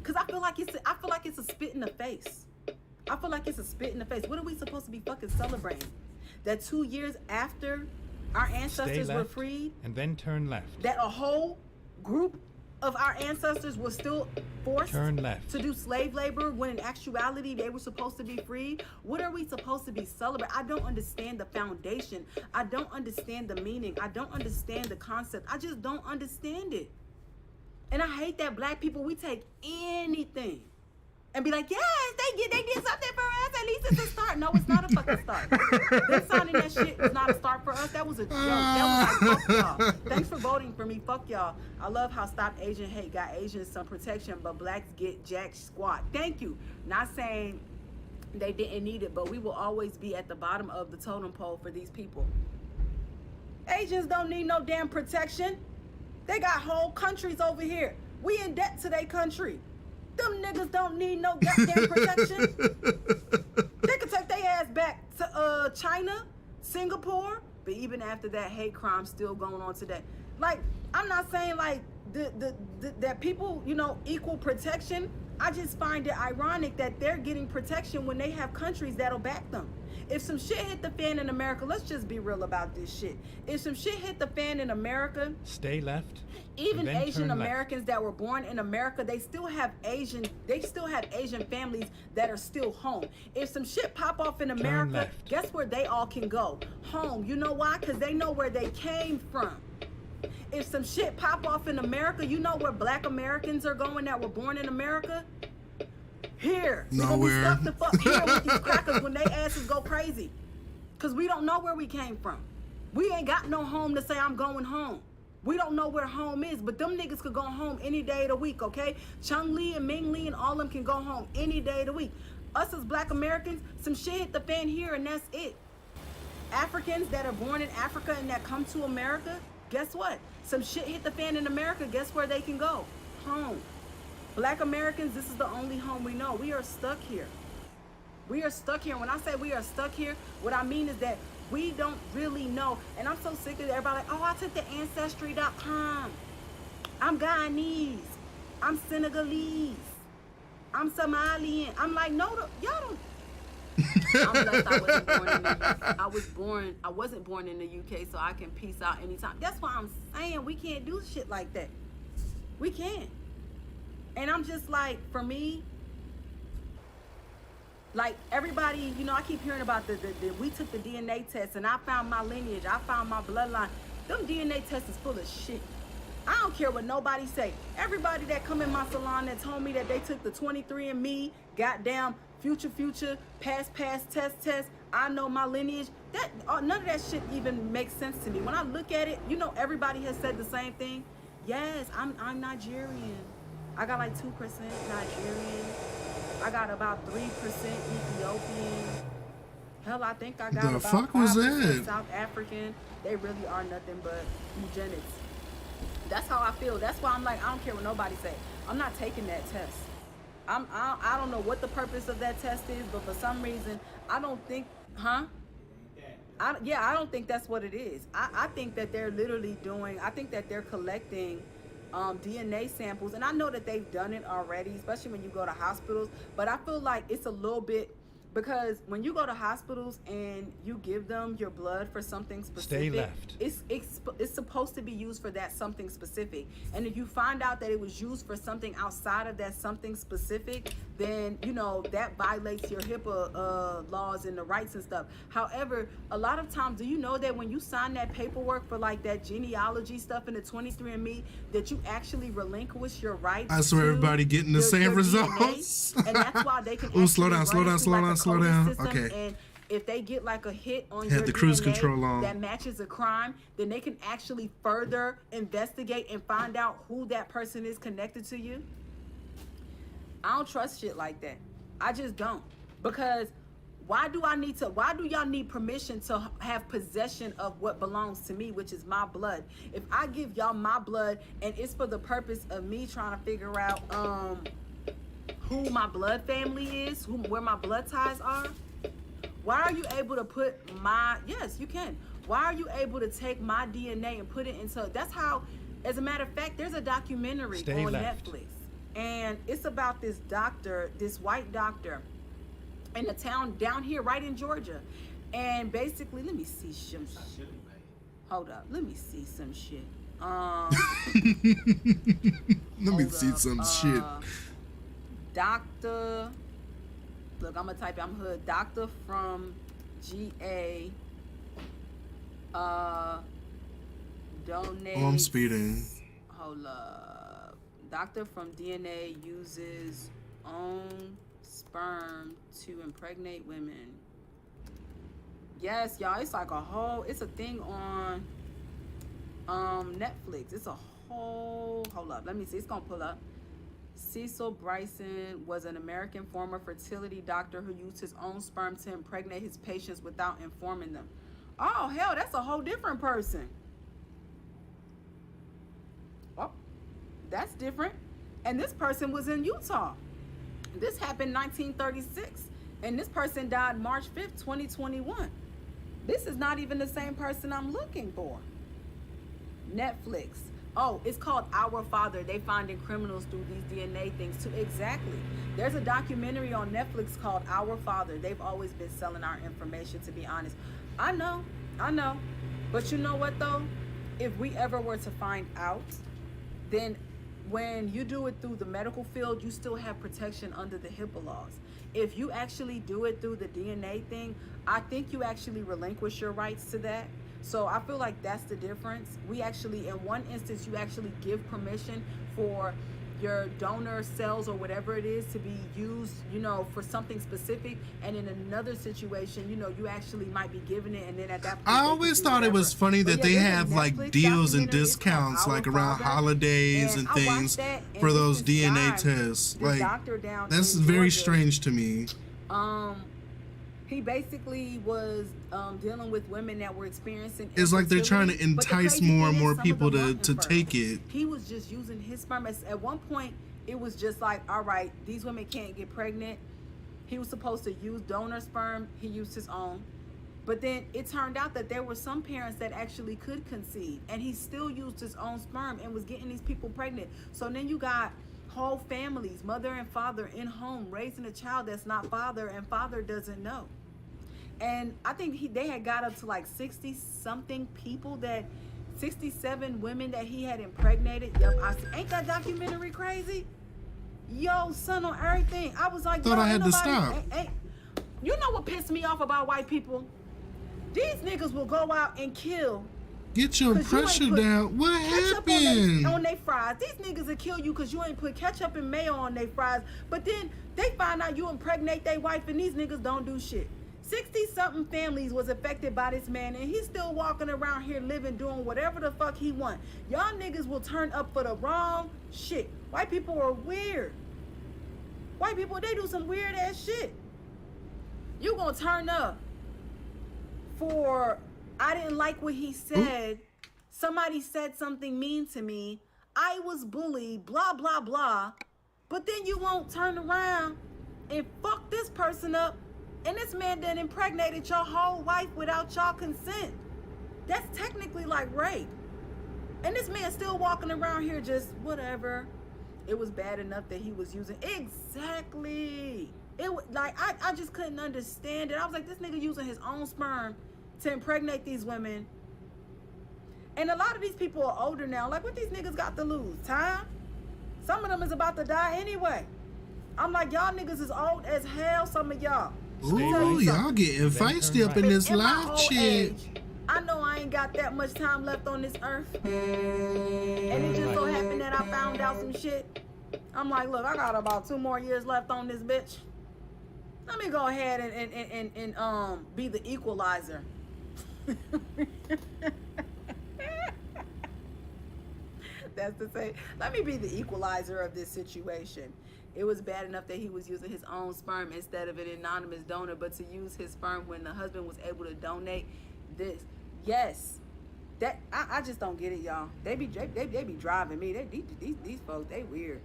Cause I feel like it's a spit in the face. I feel like it's a spit in the face. What are we supposed to be fucking celebrating? That 2 years after our Stay ancestors were left, freed, and then turn left. that a whole group of our ancestors were still forced Turn left. to do slave labor when in actuality they were supposed to be free? What are we supposed to be celebrating? I don't understand the foundation. I don't understand the meaning. I don't understand the concept. I just don't understand it. And I hate that black people, we take anything and be like, yes, they did something for us. At least it's a start. No, it's not a fucking start. Them signing that shit was not a start for us. That was a joke. That was like, fuck y'all. Thanks for voting for me. Fuck y'all. I love how Stop Asian Hate got Asians some protection, but blacks get jack squat. Thank you. Not saying they didn't need it, but we will always be at the bottom of the totem pole for these people. Asians don't need no damn protection. They got whole countries over here. We in debt to their country. Them niggas don't need no goddamn protection. They could take their ass back to China, Singapore, but even after that, hate crime still going on today. Like, I'm not saying like that people, you know, equal protection. I just find it ironic that they're getting protection when they have countries that'll back them. If some shit hit the fan in America, let's just be real about this shit. If some shit hit the fan in America, Stay left. even and then Asian turn Americans that were born in America, they still have Asian families that are still home. If some shit pop off in America, left. guess where they all can go? Home. You know why? Because they know where they came from. If some shit pop off in America, you know where black Americans are going that were born in America? Here. We're gonna be Nowhere. stuck the fuck here with these crackers when they asses go crazy. Cause we don't know where we came from. We ain't got no home to say I'm going home. We don't know where home is, but them niggas could go home any day of the week, okay? Chung Lee and Ming Lee and all them can go home any day of the week. Us as black Americans, some shit hit the fan here and that's it. Africans that are born in Africa and that come to America, guess what? Some shit hit the fan in America, guess where they can go? Home. Black Americans, this is the only home we know. We are stuck here. We are stuck here. When I say we are stuck here, what I mean is that we don't really know. And I'm so sick of everybody like, oh, I took the Ancestry.com. I'm Guyanese. I'm Senegalese. I'm Somalian. I'm like, no, y'all don't. I'm blessed I wasn't born in the UK, so I can peace out anytime. That's why I'm saying we can't do shit like that. We can't. And I'm just like, for me, like everybody, you know, I keep hearing about the we took the DNA test and I found my lineage, I found my bloodline. Them DNA tests is full of shit. I don't care what nobody say. Everybody that come in my salon that told me that they took the 23andMe, goddamn future, past, test, I know my lineage. That none of that shit even makes sense to me. When I look at it, you know, everybody has said the same thing. Yes, I'm Nigerian. I got like 2% Nigerian. I got about 3% Ethiopian. Hell, I think I got The about fuck was 5% that? South African. They really are nothing but eugenics. That's how I feel. That's why I'm like, I don't care what nobody say. I'm not taking that test. I don't know what the purpose of that test is, but for some reason, I don't think, I don't think that's what it is. I think that they're literally I think that they're collecting DNA samples, and I know that they've done it already, especially when you go to hospitals, but I feel like it's a little bit, because when you go to hospitals and you give them your blood for something specific, Stay left. It's supposed to be used for that something specific. And if you find out that it was used for something outside of that something specific, then, you know, that violates your HIPAA laws and the rights and stuff. However, a lot of times, do you know that when you sign that paperwork for like that genealogy stuff in the 23andMe, that you actually relinquish your rights? I swear to everybody getting the same your results. DNA, and that's why they can Ooh, slow down, actually run it through, like, a slow coding down. system, Okay. and if they get like a hit on Have your the cruise DNA control on. that matches a crime, then they can actually further investigate and find out who that person is connected to you. I don't trust shit like that. I just don't. Because why do y'all need permission to have possession of what belongs to me, which is my blood? If I give y'all my blood and it's for the purpose of me trying to figure out who my blood family is, where my blood ties are, why are you able to put yes, you can. Why are you able to take my DNA and put it into, that's how, as a matter of fact, there's a documentary Stay on left. Netflix. And it's about this doctor, this white doctor in a town down here right in Georgia. And basically, let me see some shit. Hold up. Let me see some shit. Let me see some shit. Doctor. Look, I'm going to type it. I'm hood. Doctor from GA. Donate. Oh, I'm speeding. Hold up. Doctor from DNA uses own sperm to impregnate women. Yes, y'all. It's like it's a thing on Netflix. It's a whole, hold up. Let me see. It's going to pull up. Cecil Bryson was an American former fertility doctor who used his own sperm to impregnate his patients without informing them. Oh, hell, that's a whole different person. Oh, that's different. And this person was in Utah. This happened in 1936. And this person died March 5th, 2021. This is not even the same person I'm looking for. Netflix. Oh, it's called Our Father. They finding criminals through these DNA things too. Exactly. There's a documentary on Netflix called Our Father. They've always been selling our information, to be honest. I know. But you know what, though? If we ever were to find out, then when you do it through the medical field, you still have protection under the HIPAA laws. If you actually do it through the DNA thing, I think you actually relinquish your rights to that. So I feel like that's the difference. We actually, in one instance, you actually give permission for your donor cells or whatever it is to be used, for something specific. And in another situation, you actually might be giving it, and then at that point, I always thought it was funny that they have like deals and discounts like around holidays and things for those DNA tests. Like, that's very strange to me. He basically was dealing with women that were experiencing. It's like they're trying to entice more and more people to take it. He was just using his sperm. At one point, it was just like, all right, these women can't get pregnant. He was supposed to use donor sperm. He used his own. But then it turned out that there were some parents that actually could conceive, and he still used his own sperm and was getting these people pregnant. So then you got whole families, mother and father in home, raising a child that's not father, and father doesn't know. And I think they had got up to like 60-something people 67 women that he had impregnated. Yep, ain't that documentary crazy? Yo, son, on everything. I was like, thought I had to stop. You know what pissed me off about white people? These niggas will go out and kill. Get your pressure down. What happened? On their fries. These niggas will kill you because you ain't put ketchup and mayo on their fries. But then they find out you impregnate their wife, and these niggas don't do shit. 60-something families was affected by this man, and he's still walking around here living, doing whatever the fuck he want. Y'all niggas will turn up for the wrong shit. White people are weird. White people, they do some weird ass shit. You gonna turn up for, I didn't like what he said. Somebody said something mean to me. I was bullied, blah, blah, blah. But then you won't turn around and fuck this person up. And this man done impregnated your whole wife without y'all consent. That's technically like rape. And this man still walking around here just whatever. It was bad enough that he was using. Exactly. It was like, I just couldn't understand it. I was like, this nigga using his own sperm to impregnate these women. And a lot of these people are older now. Like, what these niggas got to lose? Time? Some of them is about to die anyway. I'm like, y'all niggas is old as hell, some of y'all. Ooh, y'all getting feisty up in this live shit. I know I ain't got that much time left on this earth. And it just so happened that I found out some shit. I'm like, look, I got about 2 more years left on this bitch. Let me go ahead and be the equalizer. That's to say, let me be the equalizer of this situation. It was bad enough that he was using his own sperm instead of an anonymous donor, but to use his sperm when the husband was able to donate this. Yes. That I just don't get it, y'all. They be driving me. These folks, they weird.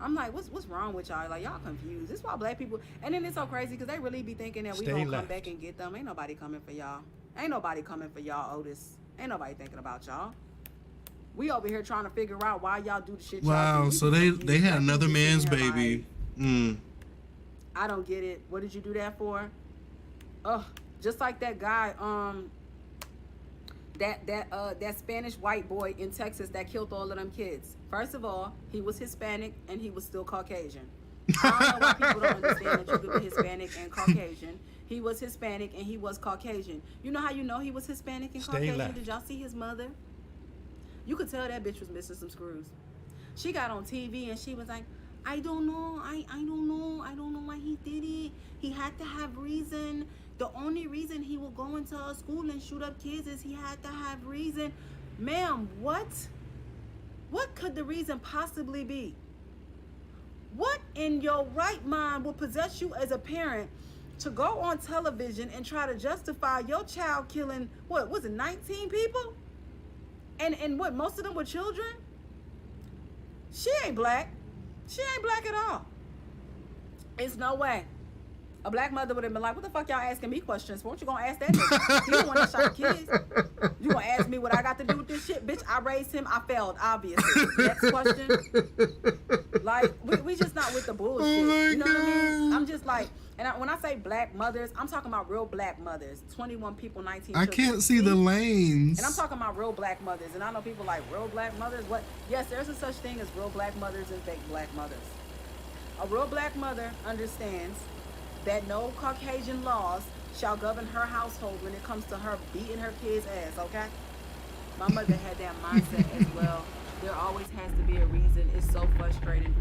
I'm like, what's wrong with y'all? Like, y'all confused. This is why black people, and then it's so crazy because they really be thinking that we Stay gonna come left. back and get them. Ain't nobody coming for y'all. Ain't nobody coming for y'all, Otis. Ain't nobody thinking about y'all. We over here trying to figure out why y'all do the shit y'all do. Wow, We so be they confused. had Black another people man's sitting here baby. like, I don't get it. What did you do that for? Ugh, just like that guy, that Spanish white boy in Texas that killed all of them kids. First of all, he was Hispanic and he was still Caucasian. I don't know why people don't understand that you could be Hispanic and Caucasian. He was Hispanic and he was Caucasian. You know how you know he was Hispanic and Stay Caucasian? left. Did y'all see his mother? You could tell that bitch was missing some screws. She got on TV and she was like, I don't know. I don't know. I don't know why he did it. He had to have reason. The only reason he will go into a school and shoot up kids is he had to have reason. Ma'am, what? What could the reason possibly be? What in your right mind will possess you as a parent to go on television and try to justify your child killing, what was it, 19 people? And what, most of them were children? She ain't black. She ain't black at all. It's no way. A black mother would have been like, what the fuck y'all asking me questions for? What you gonna ask that nigga? He the one that shot the kids. You gonna ask me what I got to do with this shit? Bitch, I raised him. I failed, obviously. Next question. Like, we just not with the bullshit. Oh You know what I mean? God. I'm just like, when I say black mothers, I'm talking about real black mothers. 21 people, 19 I children. can't see the lanes. And I'm talking about real black mothers. And I know people like, real black mothers? What? Yes, there's a such thing as real black mothers and fake black mothers. A real black mother understands that no Caucasian laws shall govern her household when it comes to her beating her kid's ass, okay? My mother had that mindset as well. There always has to be a reason. It's so frustrating.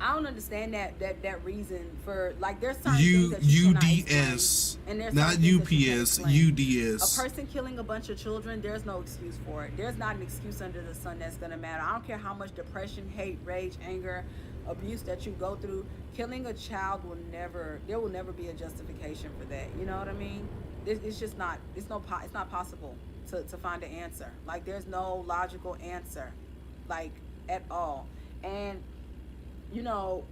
I don't understand that reason for, like, there's certain things that you cannot explain, UDS, and there's not certain things that you can't UPS, explain. UDS. A person killing a bunch of children, there's no excuse for it. There's not an excuse under the sun that's gonna matter. I don't care how much depression, hate, rage, anger, abuse that you go through. Killing a child there will never be a justification for that. You know what I mean? It's just not. It's not possible to find an answer. Like, there's no logical answer, like, at all. And you know,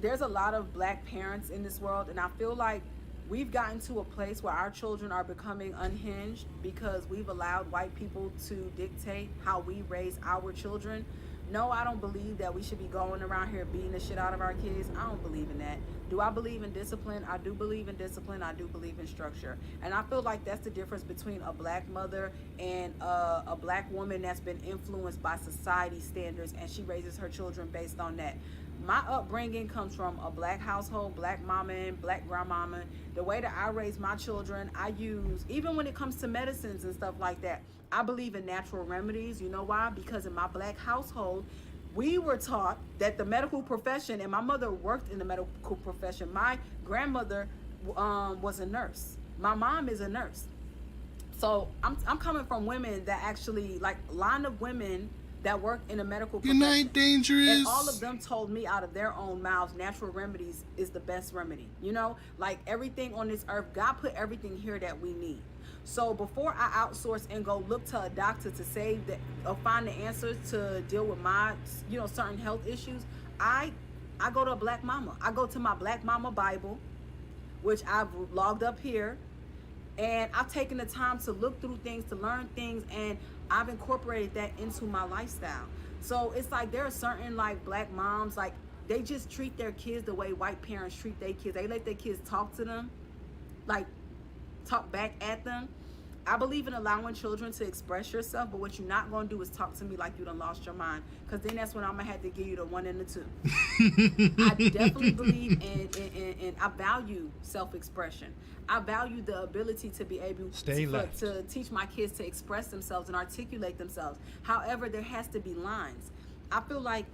there's a lot of black parents in this world, and I feel like we've gotten to a place where our children are becoming unhinged because we've allowed white people to dictate how we raise our children. No, I don't believe that we should be going around here beating the shit out of our kids. I don't believe in that. Do I believe in discipline? I do believe in discipline. I do believe in structure. And I feel like that's the difference between a black mother and a black woman that's been influenced by society standards, and she raises her children based on that. My upbringing comes from a black household, black mama and black grandmama. The way that I raise my children, I use, even when it comes to medicines and stuff like that, I believe in natural remedies. You know why? Because in my black household, we were taught that the medical profession, and my mother worked in the medical profession. My grandmother was a nurse. My mom is a nurse. So I'm coming from women that actually, like, line of women that work in a medical Good profession. night, dangerous. And all of them told me out of their own mouths, natural remedies is the best remedy. You know, like, everything on this earth, God put everything here that we need. So before I outsource and go look to a doctor to save or find the answers to deal with my, certain health issues, I go to a black mama. I go to my black mama Bible, which I've logged up here, and I've taken the time to look through things, to learn things, and I've incorporated that into my lifestyle. So it's like there are certain, like, black moms, like, they just treat their kids the way white parents treat their kids. They let their kids talk to them, like, talk back at them. I believe in allowing children to express yourself, but what you're not going to do is talk to me like you done lost your mind, because then that's when I'm going to have to give you the 1 and the 2. I definitely believe in I value self-expression. I value the ability to be able to teach my kids to express themselves and articulate themselves. However, there has to be lines. I feel like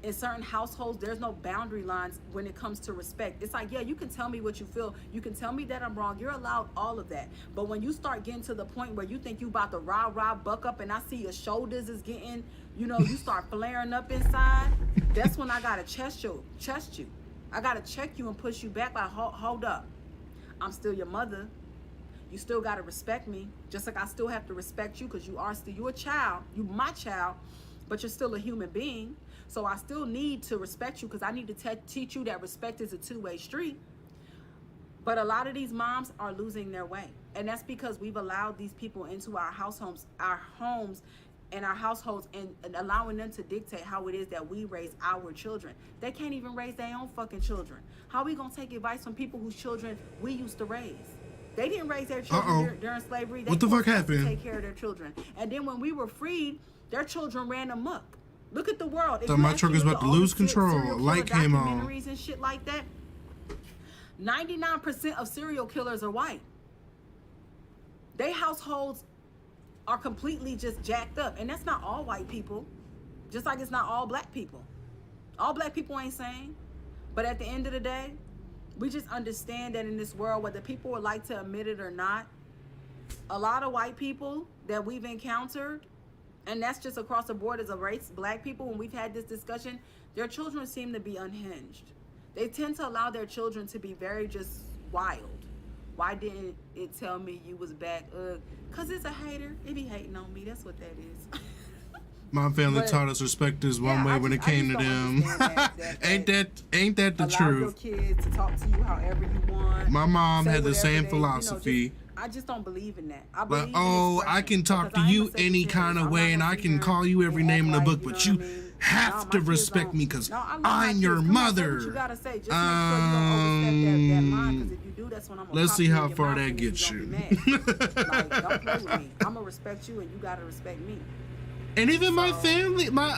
in certain households, there's no boundary lines when it comes to respect. It's like, yeah, you can tell me what you feel. You can tell me that I'm wrong. You're allowed all of that. But when you start getting to the point where you think you about to rah buck up, and I see your shoulders is getting, you start flaring up inside, that's when I gotta chest you. I gotta check you and push you back. Like, hold up, I'm still your mother. You still gotta respect me, just like I still have to respect you, because you're a child. You my child, but you're still a human being. So I still need to respect you, because I need to teach you that respect is a two-way street. But a lot of these moms are losing their way, and that's because we've allowed these people into our homes, and our households, and allowing them to dictate how it is that we raise our children. They can't even raise their own fucking children. How are we gonna take advice from people whose children we used to raise? They didn't raise their children during slavery. They what the fuck forced us happened? to take care of their children. And then when we were freed, their children ran amok. Look at the world. Thought my truck is about to lose control. Light came on. Documentaries and shit like that. 99% of serial killers are white. Their households are completely just jacked up. And that's not all white people. Just like it's not all black people. All black people ain't sane. But at the end of the day, we just understand that in this world, whether people would like to admit it or not, a lot of white people that we've encountered, and that's just across the board as a race, black people, when we've had this discussion, their children seem to be unhinged. They tend to allow their children to be very just wild. Why didn't it tell me you was back? Cause it's a hater. It be hating on me. That's what that is. My family taught us respect is one way when it came to them. Ain't that the truth? Allow your kids to talk to you however you want. My mom had the same they, philosophy. I just don't believe in that. I Like, believe oh, I can talk to you any kind of way, and I can call you every name in the book, but you have to respect me because I'm your mother. You gotta say, just make sure you don't overstep that line, because if you do, that's when I'm gonna Let's pop see you in how your far mouth that and you gets gonna you. be mad. Like, don't play with me. I'm gonna respect you, and you gotta respect me. And even my family, my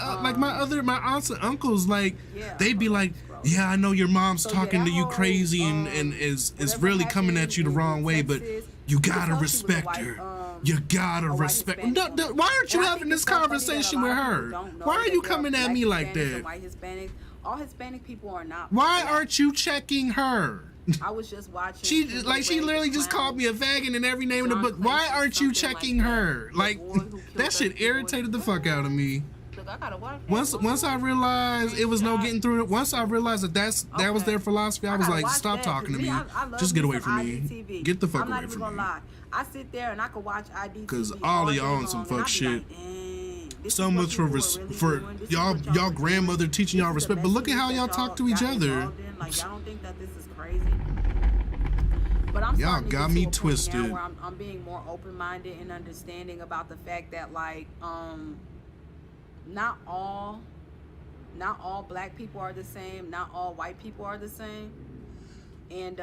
aunts and uncles, like, they'd be like, yeah, I know your mom's talking to you crazy and is really coming at you the wrong way, but you gotta respect her. You gotta respect. Why aren't you having this conversation with her? Why are you coming at me like that? White Hispanics, all Hispanic people are not. Why aren't you checking her? I was just watching. She literally just called me a faggot in every name in the book. Why aren't you checking her? Like, that shit irritated the fuck out of me. Look, I gotta watch. Once I realized it was no getting through it, once I realized that was their philosophy, I was like, stop talking to me. Just get away from me. Get the fuck away from me. I'm not even gonna lie. I sit there and I can watch IDTV. Cause all of y'all on some fuck shit. So much for y'all grandmother teaching y'all respect, but look at how y'all talk to each other. Like, y'all don't think that this is crazy? But I'm y'all got me twisted. Now where I'm being more open-minded and understanding about the fact that, like, not all black people are the same, not all white people are the same, and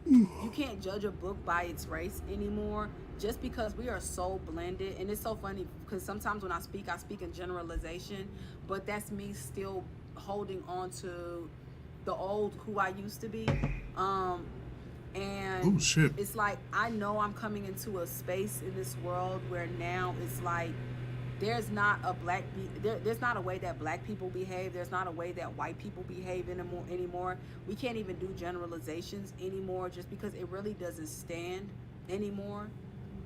you can't judge a book by its race anymore, just because we are so blended. And it's so funny because sometimes when I speak in generalization, but that's me still holding on to the old who I used to be. And it's like, I know I'm coming into a space in this world where now it's like there's not a there's not a way that black people behave. There's not a way that white people behave anymore. We can't even do generalizations anymore, just because it really doesn't stand anymore.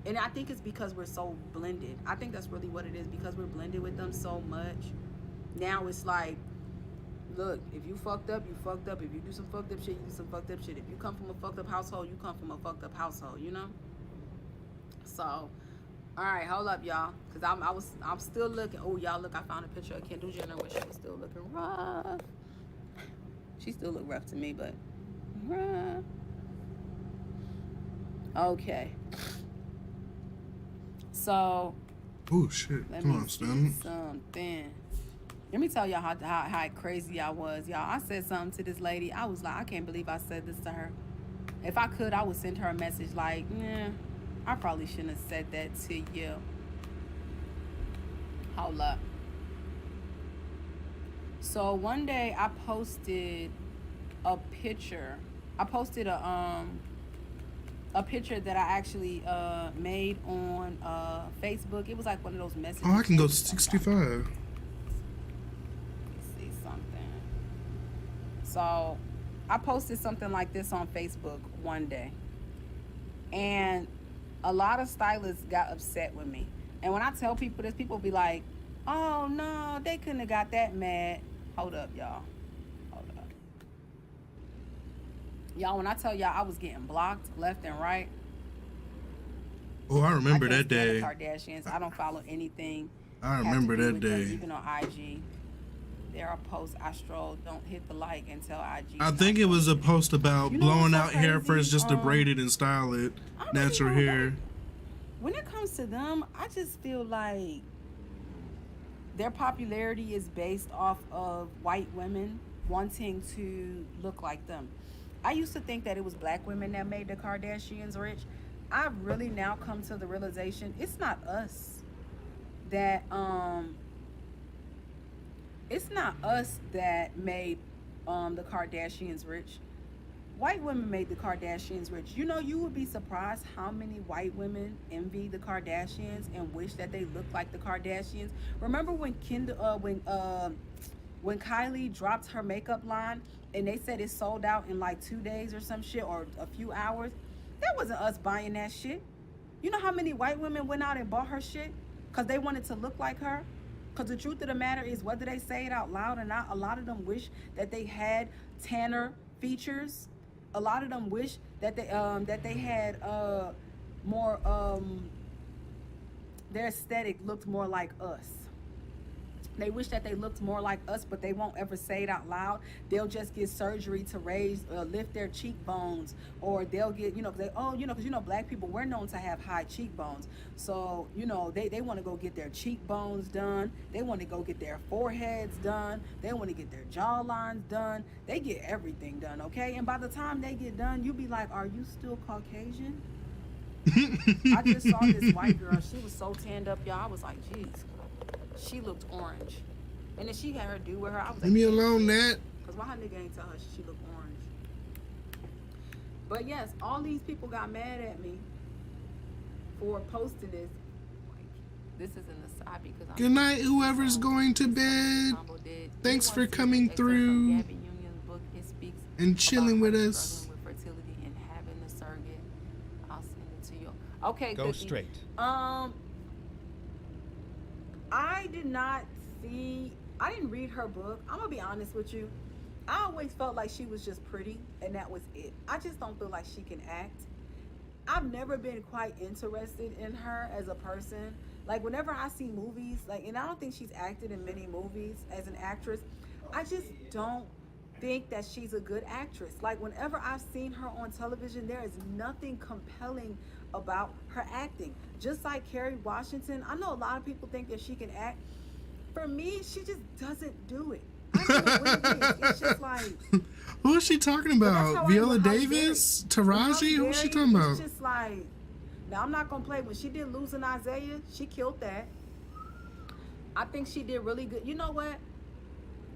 And I think it's because we're so blended. I think that's really what it is, because we're blended with them so much. Now it's like, look, if you fucked up, you fucked up. If you do some fucked up shit, you do some fucked up shit. If you come from a fucked up household, you come from a fucked up household, you know? So, all right, hold up, y'all, because I'm still looking. Oh, y'all, look, I found a picture of Kendall Jenner when she was still looking rough. She still look rough to me, but rough. Okay. So. Oh shit! Come on, Stan. Something. Let me tell y'all how crazy I was, y'all. I said something to this lady. I was like, I can't believe I said this to her. If I could, I would send her a message like, nah, I probably shouldn't have said that to you. Hold up. So one day I posted a picture. I posted a picture that I actually made on Facebook. It was like one of those messages. Oh, I can go 65. So I posted something like this on Facebook one day, and a lot of stylists got upset with me. And when I tell people this, people be like, oh no, they couldn't have got that mad. Hold up, y'all. Hold up. Y'all, when I tell y'all I was getting blocked left and right. Oh, I remember I can't that day. stand the Kardashians. I don't follow anything. I have remember to do that with them, day. even on IG. There are posts I stroll. Don't hit the like and tell IG. I think it was a post about You know what's blowing so out hair crazy? first just to braid it and style it. I don't Natural know hair. that- When it comes to them, I just feel like their popularity is based off of white women wanting to look like them. I used to think that it was black women that made the Kardashians rich. I've really now come to the realization it's not us that it's not us that made the Kardashians rich. White women made the Kardashians rich. You know, you would be surprised how many white women envy the Kardashians and wish that they looked like the Kardashians. Remember when when Kylie dropped her makeup line and they said it sold out in like 2 days or some shit, or a few hours? That wasn't us buying that shit. You know how many white women went out and bought her shit because they wanted to look like her? Because the truth of the matter is, whether they say it out loud or not, a lot of them wish that they had tanner features. A lot of them wish that they had more their aesthetic looked more like us. They wish that they looked more like us, but they won't ever say it out loud. They'll just get surgery to lift their cheekbones, or they'll get, because black people, we're known to have high cheekbones. So, they want to go get their cheekbones done. They want to go get their foreheads done. They want to get their jawlines done. They get everything done, okay? And by the time they get done, you'll be like, are you still Caucasian? I just saw this white girl. She was so tanned up, y'all. I was like, jeez. She looked orange. And then she had her do with her. I was like, Leave me alone, Nat. because why her nigga ain't tell her she looked orange? But yes, all these people got mad at me for posting this. Like, this is an aside because I'm Good night, whoever's going to bed. Thanks for coming through and chilling with us. With fertility and having a surrogate. I'll send it to you. Okay, Go Cookie. straight. I didn't read her book. I'm gonna be honest with you. I always felt like she was just pretty and that was it. I just don't feel like she can act. I've never been quite interested in her as a person. Like whenever I see movies, and I don't think she's acted in many movies as an actress, I just don't think that she's a good actress. Like whenever I've seen her on television, there is nothing compelling about her acting. Just like Kerry Washington, I know a lot of people think that she can act. For me, she just doesn't do it. I don't know what it is. It's just like, Who is she talking that's how about? I Viola am with Halle Davis? Berry. With Taraji? Halle Who's she Berry, talking about? It's just like, now I'm not gonna play. When she did Losing Isaiah, she killed that. I think she did really good. You know what?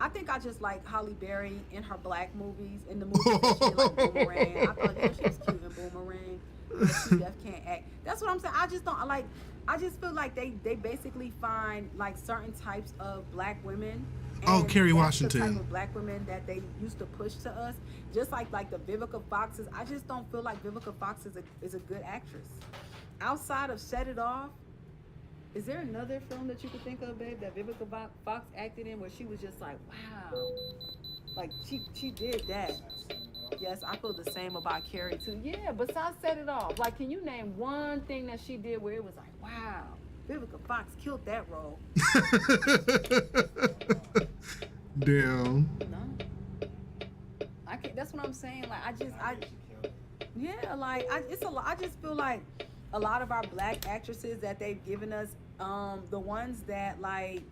I think I just like Halle Berry in her black movies, in the movies that she did, like Boomerang. I thought she was cute in Boomerang. But she definitely can't act. That's what I'm saying. I just don't like. I just feel like they basically find like certain types of black women. Oh, and Kerry that's Washington. The type of black women that they used to push to us, just like the Vivica Foxes. I just don't feel like Vivica Fox is a good actress. Outside of Set It Off, is there another film that you could think of, babe, that Vivica Fox acted in where she was just like, wow, like she did that? Yes, I feel the same about Carrie too. Yeah, besides Set It Off, like, can you name one thing that she did where it was like, wow, Vivica Fox killed that role? Damn. No, I can't. That's what I'm saying. Like, yeah, like it's a lot. I just feel like a lot of our black actresses that they've given us, the ones that like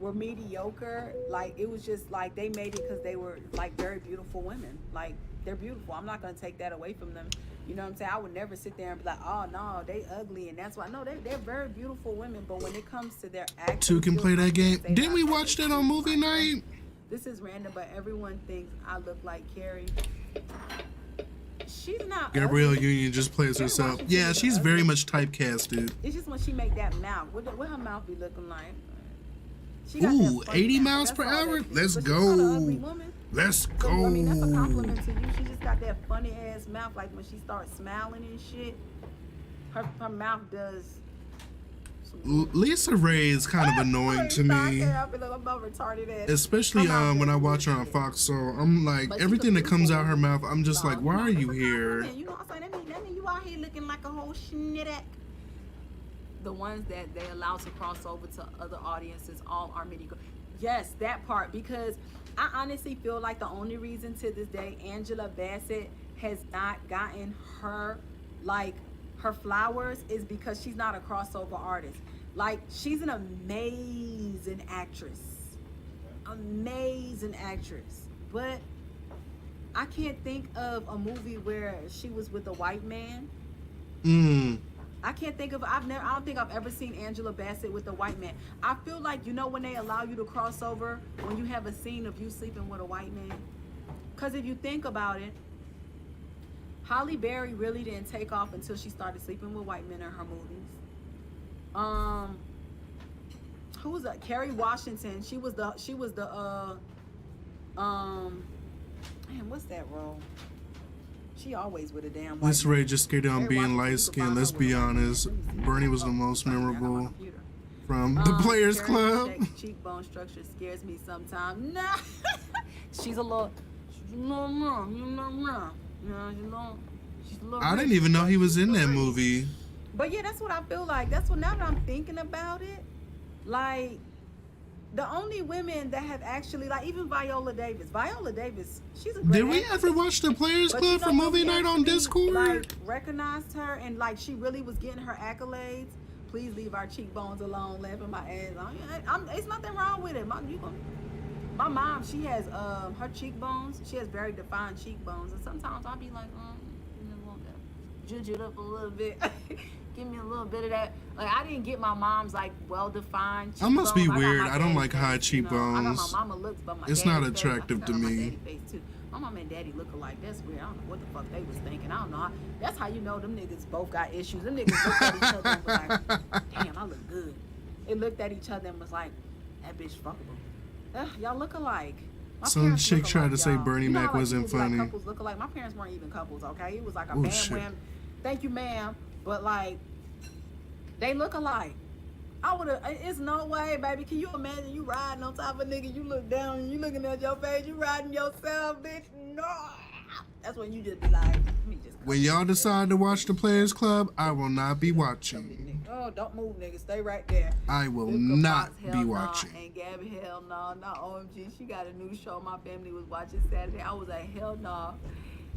were mediocre, like it was just like they made it because they were like very beautiful women. Like, they're beautiful. I'm not gonna take that away from them. You know what I'm saying? I would never sit there and be like, oh no, they ugly and that's why. No, they're very beautiful women. But when it comes to their acting, Two can play that game. they Didn't we not watch that acting on movie like night? them. This is random, but everyone thinks I look like Carrie. She's not. Gabrielle ugly. Union just plays Kerry herself. Washington Yeah, is she's ugly. very much typecasted. It's just when she make that mouth. What her mouth be looking like? She got Ooh, that funny 80 mouth. miles That's per all hour? that is. Let's But she's not an go. ugly woman. Let's So, I mean, that's a go. compliment to you. She just got that funny ass mouth. Like when she starts smiling and shit, her mouth does Lisa Ray is kind of annoying to me, I feel like I'm about retarded ass. especially when I watch her on Fox. So I'm like, But she's everything a that comes beautiful out her woman. mouth, I'm just like, why are you It's a here? compliment, you know what I'm saying? That mean you out here looking like a whole schnittack. The ones that they allow to cross over to other audiences all are mini. Yes, that part, because I honestly feel like the only reason to this day Angela Bassett has not gotten her flowers is because she's not a crossover artist. Like, she's an amazing actress. Amazing actress. But I can't think of a movie where she was with a white man. I can't think of. I don't think I've ever seen Angela Bassett with a white man. I feel like, you know, when they allow you to cross over, when you have a scene of you sleeping with a white man. Because if you think about it, Halle Berry really didn't take off until she started sleeping with white men in her movies. Who was that? Kerry Washington. She was the man, what's that role? She always with a damn white Lisa man. Ray just skated on Kerry being Washington, light you can skinned. find Let's her be with a- honest. Let me see. Bernie was the Oh, most sorry, I got my memorable computer. from the Players Carrie Club. Fisher's cheekbone structure scares me sometimes. Nah, she's a little I didn't even know he was in that movie. But yeah, that's what I feel like. That's what, now that I'm thinking about it, like, the only women that have actually, like, even Viola Davis, she's a great Did we actress. ever watch the Players But Club you for know when movie we night on actually, Discord? like, recognized her and like she really was getting her accolades. Please leave our cheekbones alone, laughing my ass off. It's nothing wrong with it. My mom, she has her cheekbones. She has very defined cheekbones, and sometimes I'll be like, juju it up a little bit. Give me a little bit of that. Like, I didn't get my mom's like well-defined cheekbones. I must be got weird. my I don't daddy like high face, you know. I got cheekbones. my mama looks, but my It's daddy not face, attractive I to got my me. daddy face too. My mom and daddy look alike. That's weird. I don't know what the fuck they was thinking. I don't know. That's how you know them niggas both got issues. Them niggas looked at each other and was like, damn, I look good. They looked at each other and was like, that bitch fuckable. Y'all look alike. My Some parents chick look tried alike, to say y'all. Bernie You know Mac how, like, wasn't people be like, funny. couples look alike. My parents weren't even couples, okay? It was like a Oh, bam shit. wham. Thank you, ma'am. But like, they look alike. I would have. It's no way, baby. Can you imagine you riding on top of a nigga? You look down and you looking at your face. You riding yourself, bitch. No. That's when you just be like, let me just. When y'all decide to watch the Players Club, I will not be watching. Oh, don't move, nigga. Stay right there. I will Luca not Fox, be hell watching. Nah. And Gabby, hell no. Not OMG. She got a new show my family was watching Saturday. I was like, hell no.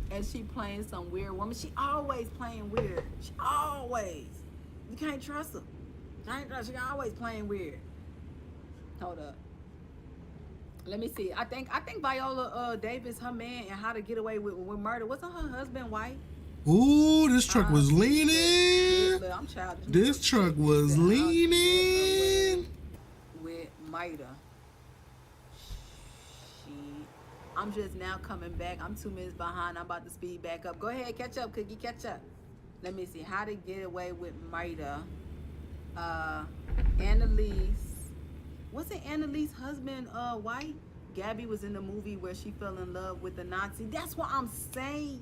And she playing some weird woman. She always playing weird. She always. You can't trust her. She always playing weird. Hold up. Let me see. I think Viola Davis, her man, and How to Get Away with Murder. Wasn't her husband white? Ooh, this truck was leaning. Look, I'm childish. This truck was leaning. With Mida. I'm just now coming back. I'm 2 minutes behind. I'm about to speed back up. Go ahead, catch up, Cookie, catch up. Let me see. How to Get Away with Mida. Annalise. Wasn't Annalise's husband white? Gabby was in the movie where she fell in love with the Nazi. That's what I'm saying.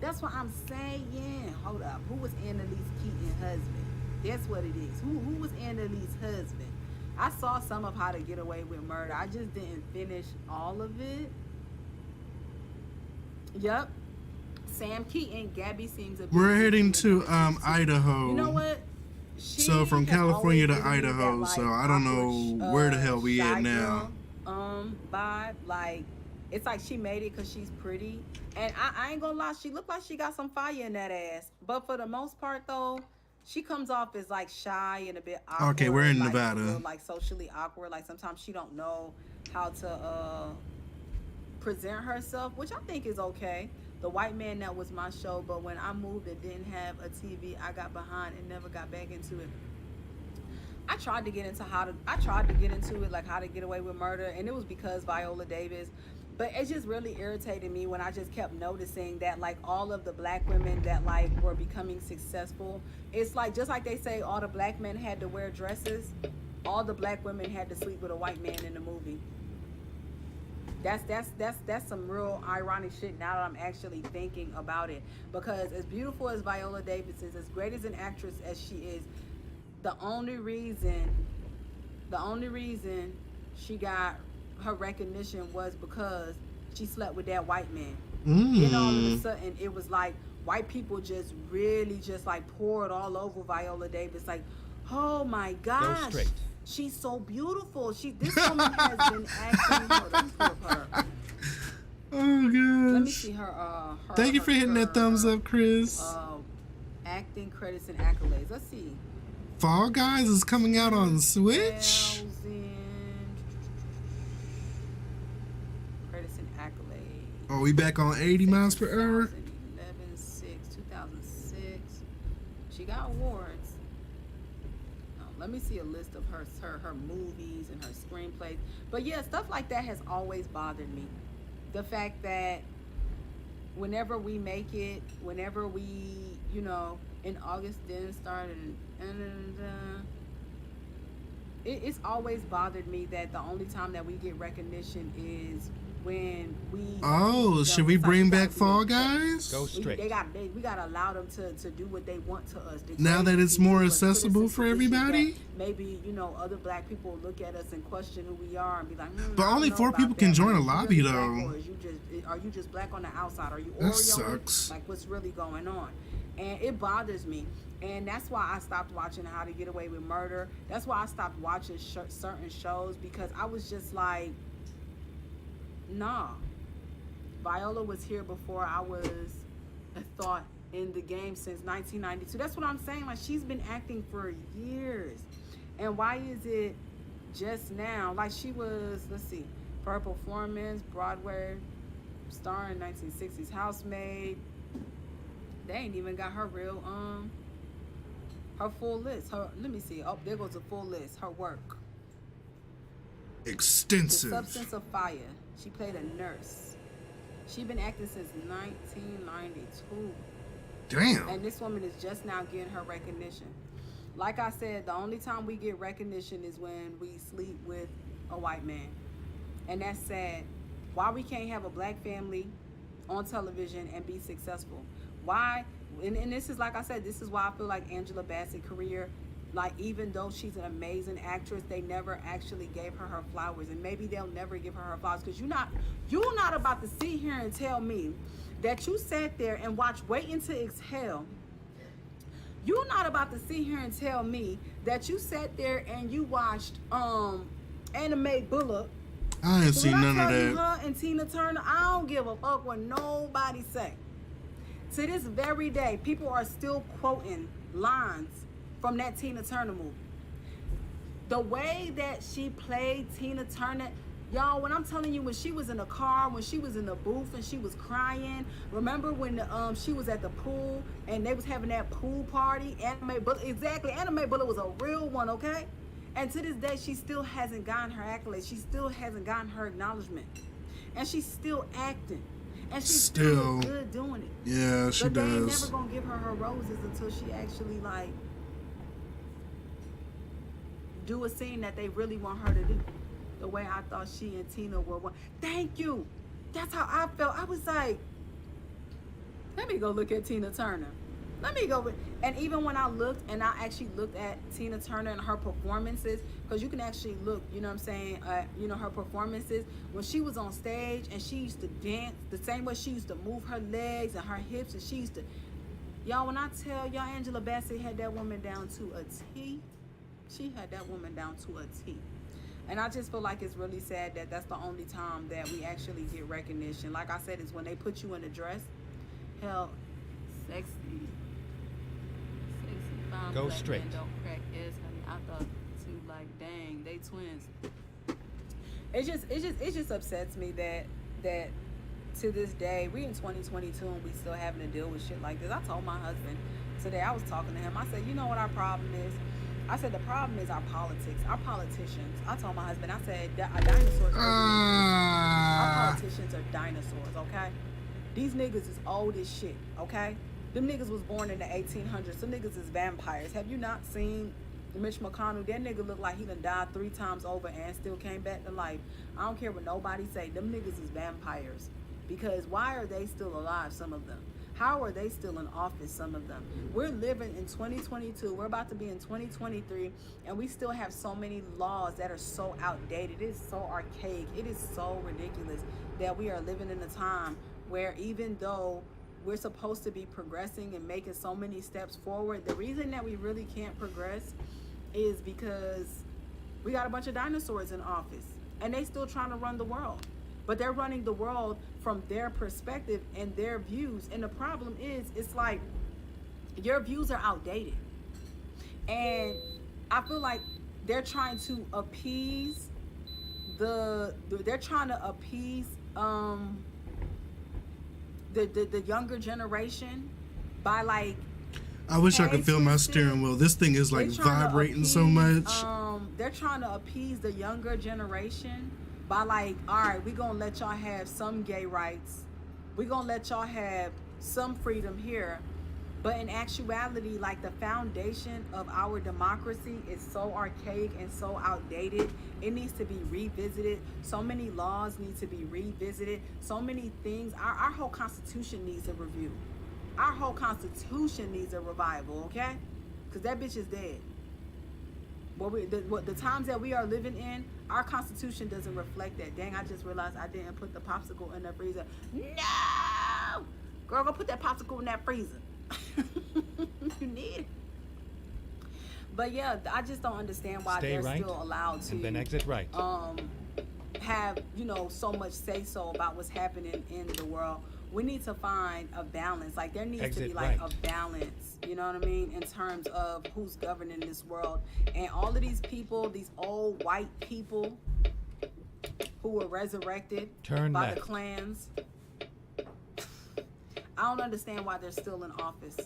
That's what I'm saying. Hold up. Who was Annalise Keaton's husband? That's what it is. Who was Annalise's husband? I saw some of How to Get Away with Murder. I just didn't finish all of it. Yep. Sam Keaton. Gabby seems a bit. We're heading to Idaho. You know what? She So from has California to always given me Idaho, that, like, so I don't awkward, know where the hell we shy at now. girl, vibe. Like, it's like she made it because she's pretty. And I ain't gonna lie, she looked like she got some fire in that ass. But for the most part, though, she comes off as like shy and a bit awkward. Okay, we're in like, Nevada. real, like socially awkward. Like sometimes she don't know how to present herself, which I think is okay. The White Man, that was my show, but when I moved and didn't have a TV, I got behind and never got back into it. I tried to get into it, like How to Get Away with Murder, and it was because Viola Davis. But it just really irritated me when I just kept noticing that, like, all of the black women that, like, were becoming successful, it's like, just like they say all the black men had to wear dresses, all the black women had to sleep with a white man in the movie. That's some real ironic shit now that I'm actually thinking about it. Because as beautiful as Viola Davis is, as great as an actress as she is, the only reason she got her recognition was because she slept with that white man. Then all of a sudden it was like white people just really just like poured all over Viola Davis, like, oh my gosh, straight. she's so beautiful. This woman has been acting. Hold on, let me pull up her. Oh gosh. Let me see her. Thank you for hitting that thumbs up, Chris. Acting credits and accolades. Let's see. Fall Guys is coming out on Switch. 2000 credits and accolades. Are we back on 80 miles per hour? 2011, 2006. She got awards. Let me see a list of her movies and her screenplays. But yeah, stuff like that has always bothered me. The fact that whenever we make it, whenever we, in August then started, it's always bothered me that the only time that we get recognition is when we. Oh, should we bring back Fall Guys? Go straight. We gotta allow them to do what they want to us. Now that it's more accessible for everybody? Maybe, other black people look at us and question who we are and be like, But only 4 people can join a lobby, though. Are you just black on the outside? Are you That Oreo? sucks. Like, what's really going on? And it bothers me. And that's why I stopped watching How to Get Away with Murder. That's why I stopped watching certain shows, because I was just like, nah. Viola was here before I was a thought in the game since 1992. That's what I'm saying. Like, she's been acting for years. And why is it just now? Like, she was, let's see, for her performance, Broadway star in 1960s Housemaid. They ain't even got her real, her full list. Let me see. Oh, there goes the full list. Her work. Extensive. The Substance of Fire. She played a nurse. She been acting since 1992. Damn. And this woman is just now getting her recognition. Like I said, the only time we get recognition is when we sleep with a white man. And that's sad. Why we can't have a black family on television and be successful? Why? And this is, like I said, this is why I feel like Angela Bassett's career, like, even though she's an amazing actress, they never actually gave her flowers. And maybe they'll never give her flowers, because you're not about to sit here and tell me that you sat there and watched Waiting to Exhale. You're not about to sit here and tell me that you sat there and you watched Anime Bullock. I ain't seen none of that. Her and Tina Turner, I don't give a fuck what nobody say. To this very day, people are still quoting lines from that Tina Turner movie. The way that she played Tina Turner, y'all, when I'm telling you, when she was in the car, when she was in the booth and she was crying, remember when she was at the pool and they was having that pool party? Anime Bullet, exactly, Anime Bullet was a real one, okay? And to this day, she still hasn't gotten her accolades. She still hasn't gotten her acknowledgement. And she's still acting. And she's still good doing it. Yeah, she but they ain't does. never gonna give her roses until she actually, like, do a scene that they really want her to do. The way I thought she and Tina were one. Thank you. That's how I felt. I was like, let me go look at Tina Turner. Let me go. And even when I looked, and I actually looked at Tina Turner and her performances, because you can actually look, you know what I'm saying, her performances, when she was on stage and she used to dance, the same way she used to move her legs and her hips, and she used to, y'all, when I tell y'all, Angela Bassett had that woman down to a T. She had that woman down to a T. And I just feel like it's really sad that that's the only time that we actually get recognition. Like I said, is when they put you in a dress. Hell, sexy Go black straight. men don't crack eggs, honey. I thought too, like, dang, they twins. It just upsets me that to this day, we in 2022 and we still having to deal with shit like this. I told my husband today, I was talking to him, I said, you know what our problem is? I said, the problem is our politics, our politicians. I told my husband, I said, dinosaurs our politicians are dinosaurs, okay? These niggas is old as shit, okay? Them niggas was born in the 1800s. Some niggas is vampires. Have you not seen Mitch McConnell, that nigga look like he done died 3 times over and still came back to life. I don't care what nobody say. Them niggas is vampires. Because why are they still alive, some of them? How are they still in office, some of them? We're living in 2022. We're about to be in 2023, and we still have so many laws that are so outdated. It is so archaic. It is so ridiculous that we are living in a time where even though we're supposed to be progressing and making so many steps forward, the reason that we really can't progress is because we got a bunch of dinosaurs in office, and they still trying to run the world. But they're running the world from their perspective and their views. And the problem is, it's like your views are outdated. And I feel like they're trying to appease the younger generation by like, I wish I could feel my steering wheel. This thing is like vibrating so much. They're trying to appease the younger generation by like, all right, we're gonna let y'all have some gay rights, we're gonna let y'all have some freedom here, but in actuality, like, the foundation of our democracy is so archaic and so outdated. It needs to be revisited. So many laws need to be revisited. So many things. Our whole Constitution needs a review. Our whole Constitution needs a revival, okay? Because that bitch is dead. The times that we are living in, our Constitution doesn't reflect that. Dang, I just realized I didn't put the popsicle in the freezer. No! Girl, go put that popsicle in that freezer. You need it. But yeah, I just don't understand why Stay they're right, still allowed to and then exit right. have, so much say so about what's happening in the world. We need to find a balance. Like, there needs to be like a balance, you know what I mean, in terms of who's governing this world. And all of these people, these old white people who were resurrected by the clans, I don't understand why they're still in office.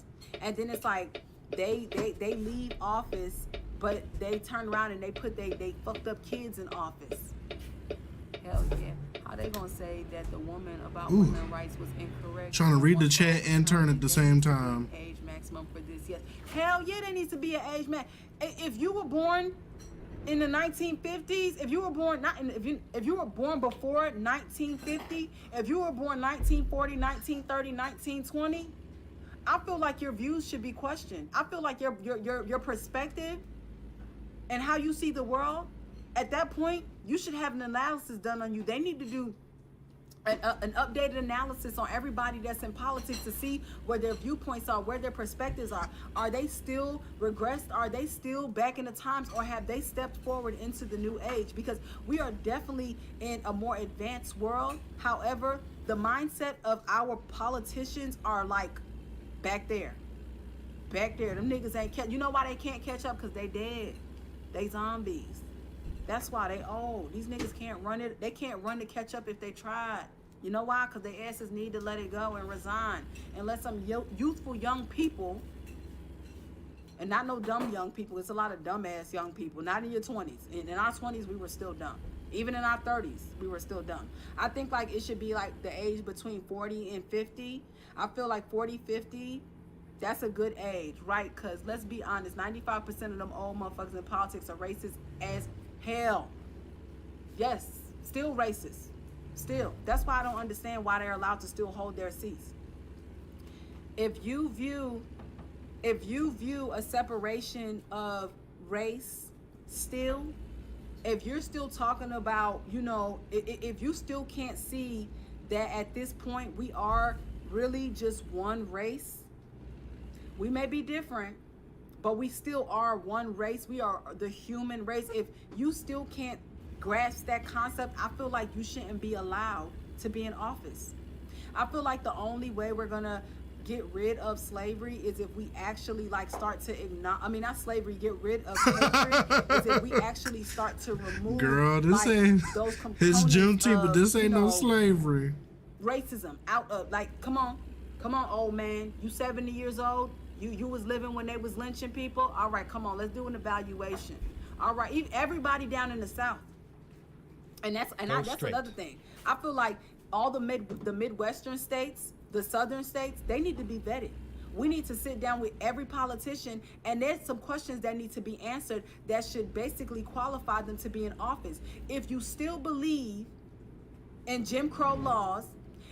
And then it's like they leave office, but they turn around and they put they fucked up kids in office. Hell yeah. How they gonna say that the woman about women's rights was incorrect? Trying to read the chat and turn at the same time. Age maximum for this, yes. Hell yeah, there needs to be an age max. If you were born in the 1950s, if you were born if you were born before 1950, if you were born 1940, 1930, 1920, I feel like your views should be questioned. I feel like your perspective and how you see the world, at that point, you should have an analysis done on you. They need to do an updated analysis on everybody that's in politics to see where their viewpoints are, where their perspectives are. Are they still regressed? Are they still back in the times, or have they stepped forward into the new age? Because we are definitely in a more advanced world. However, the mindset of our politicians are like back there. Them niggas ain't catch. You know why they can't catch up? Because they dead. They zombies. That's why they old. These niggas can't run it. They can't run to catch up if they tried. You know why? Because their asses need to let it go and resign. And let some youthful young people, and not no dumb young people. It's a lot of dumbass young people. Not in your 20s. In our 20s, we were still dumb. Even in our 30s, we were still dumb. I think like it should be like the age between 40 and 50. I feel like 40, 50, that's a good age, right? Because let's be honest, 95% of them old motherfuckers in politics are racist as hell. Yes, still racist. Still. That's why I don't understand why they're allowed to still hold their seats. If you view a separation of race still, if you're still talking about, if you still can't see that at this point we are really just one race, we may be different, but we still are one race. We are the human race. If you still can't grasp that concept, I feel like you shouldn't be allowed to be in office. I feel like the only way we're gonna get rid of slavery is if we actually start to not slavery, get rid of slavery is if we actually start to remove this ain't those components. It's Juneteenth, but this ain't no of slavery. Racism out of come on old man, you 70 years old, you was living when they was lynching people. All right, come on, let's do an evaluation. All right, everybody down in the South, and that's another thing. I feel like all the Midwestern states, the Southern states, they need to be vetted. We need to sit down with every politician, and there's some questions that need to be answered that should basically qualify them to be in office. If you still believe in Jim Crow laws,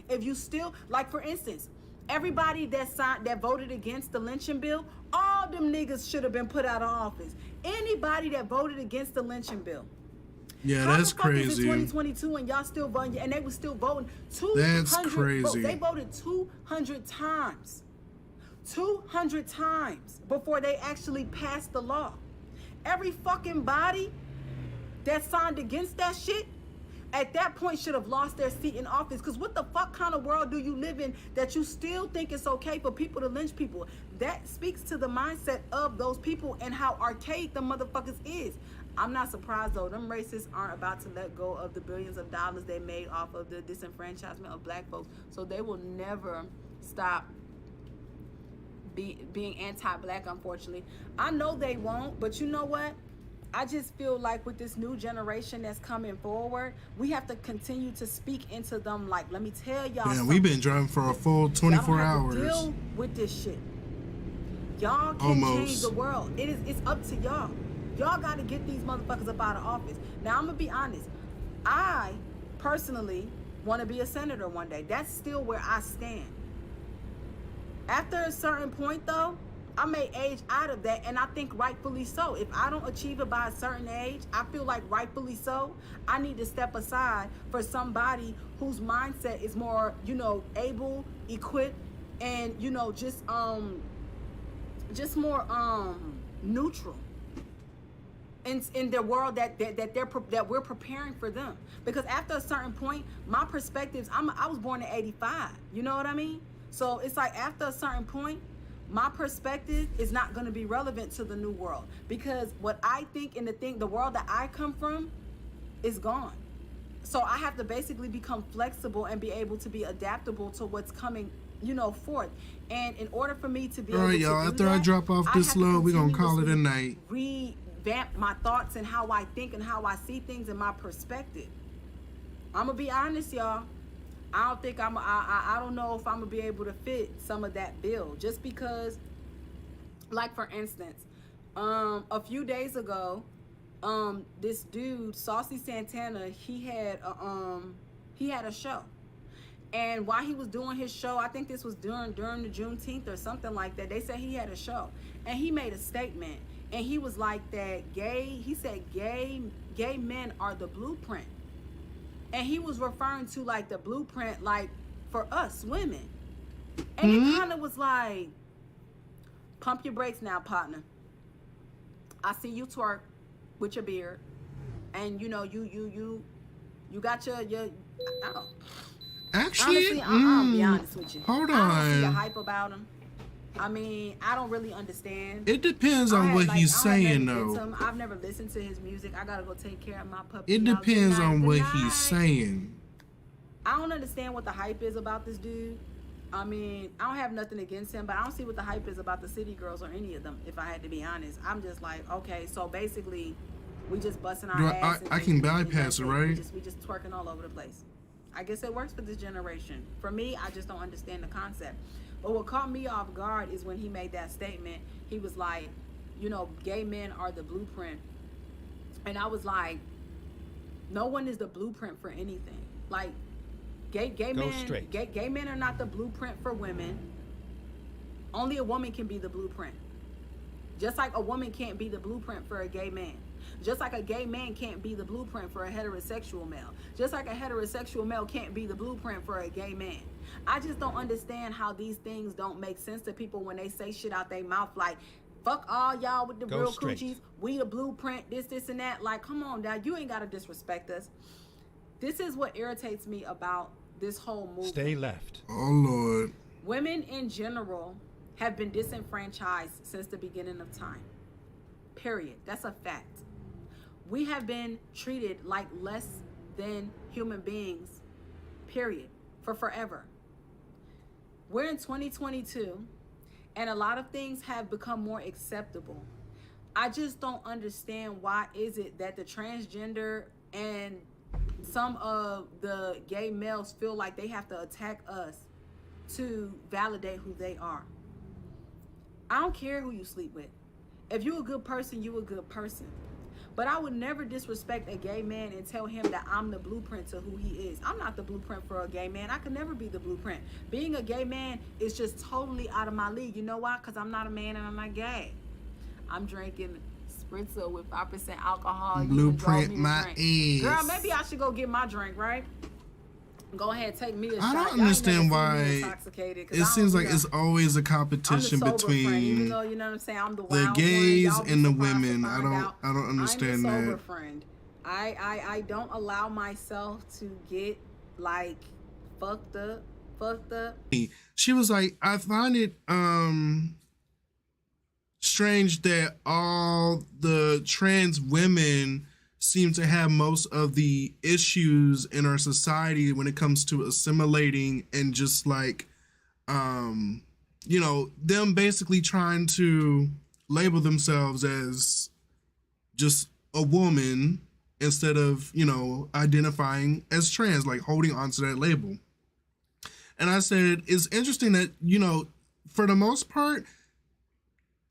if you still, like for instance, everybody that voted against the lynching bill, all them niggas should have been put out of office. Anybody that voted against the lynching bill. Yeah, How that's the fuck is it crazy. 2022 and y'all still voting? And they were still voting 200 That's votes. crazy. They voted 200 times. 200 times before they actually passed the law. Every fucking body that signed against that shit at that point should have lost their seat in office. Because what the fuck kind of world do you live in that you still think it's okay for people to lynch people? That speaks to the mindset of those people and how archaic the motherfuckers is. I'm not surprised though. Them racists aren't about to let go of the billions of dollars they made off of the disenfranchisement of black folks. So they will never stop being anti-black, unfortunately. I know they won't, but you know what? I just feel like with this new generation that's coming forward, we have to continue to speak into them. Like, let me tell y'all Man, something. we've been driving for a full 24 Y'all hours. don't have to deal with this shit. Y'all can change the world. It's up to y'all. Y'all got to get these motherfuckers up out of office. Now, I'm going to be honest. I personally want to be a senator one day. That's still where I stand. After a certain point, though, I may age out of that, and I think rightfully so. If I don't achieve it by a certain age, I feel like rightfully so, I need to step aside for somebody whose mindset is more, able, equipped, and, just more neutral in the world that we're preparing for them. Because after a certain point, my perspectives, I was born in 85. You know what I mean? So it's like after a certain point, my perspective is not going to be relevant to the new world, because what I think and the world that I come from is gone. So I have to basically become flexible and be able to be adaptable to what's coming, forth. And in order for me to be able to do y'all, after I that, drop off I this have to load, we're going to call it a continuously night. Revamp my thoughts and how I think and how I see things and my perspective. I'm going to be honest, y'all. I don't think I don't know if I'm going to be able to fit some of that bill, just because, like for instance, a few days ago, this dude, Saucy Santana, he had a show. And while he was doing his show, I think this was during the Juneteenth or something like that, they said he had a show. And he made a statement. And he was like that he said gay men are the blueprint. And he was referring to like the blueprint, like for us women. And it kind of was like, pump your brakes now, partner. I see you twerk with your beard, and you got your oh. Actually, honestly, I'll be honest with you. Hold I don't see the on. hype about him. I mean, I don't really understand. It depends on what he's saying, though. I've never listened to his music. I gotta go take care of my puppy. It Y'all, depends good night, on good what night. he's saying. I don't understand what the hype is about this dude. I mean, I don't have nothing against him, but I don't see what the hype is about the City Girls or any of them, if I had to be honest. I'm just like, okay, so basically, we just busting our ass. I can bypass it, right? We just twerking all over the place. I guess it works for this generation. For me, I just don't understand the concept. But what caught me off guard is when he made that statement. He was like, gay men are the blueprint. And I was like, no one is the blueprint for anything. Like, gay men are not the blueprint for women. Only a woman can be the blueprint. Just like a woman can't be the blueprint for a gay man. Just like a gay man can't be the blueprint for a heterosexual male. Just like a heterosexual male can't be the blueprint for a gay man. I just don't understand how these things don't make sense to people when they say shit out their mouth like, fuck all y'all with the Go real straight. coochies. We the blueprint, this and that. Like, come on, dad. You ain't got to disrespect us. This is what irritates me about this whole movement. Stay left. Oh, Lord. Women in general have been disenfranchised since the beginning of time. Period. That's a fact. We have been treated like less than human beings, period, for forever. We're in 2022, and a lot of things have become more acceptable. I just don't understand why is it that the transgender and some of the gay males feel like they have to attack us to validate who they are. I don't care who you sleep with. If you a good person, you a good person. But I would never disrespect a gay man and tell him that I'm the blueprint to who he is. I'm not the blueprint for a gay man. I could never be the blueprint. Being a gay man is just totally out of my league. You know why? Because I'm not a man and I'm not gay. I'm drinking spritzer with 5% alcohol. Blueprint my ass. Girl, maybe I should go get my drink, right? Go ahead, take me a shot. I don't Y'all ain't understand never seen me why intoxicated, 'cause it I don't seems do like that. it's always a competition I'm the sober friend, even between though, you know what I'm saying, I'm the the wild gays one. Y'all be and the surprised to women. find out I don't understand I'm the sober that. friend. I don't allow myself to get like fucked up. She was like, I find it strange that all the trans women seem to have most of the issues in our society when it comes to assimilating and just like you know, them basically trying to label themselves as just a woman instead of, you know, identifying as trans, like holding on to that label. And I said, it's interesting that, you know, for the most part,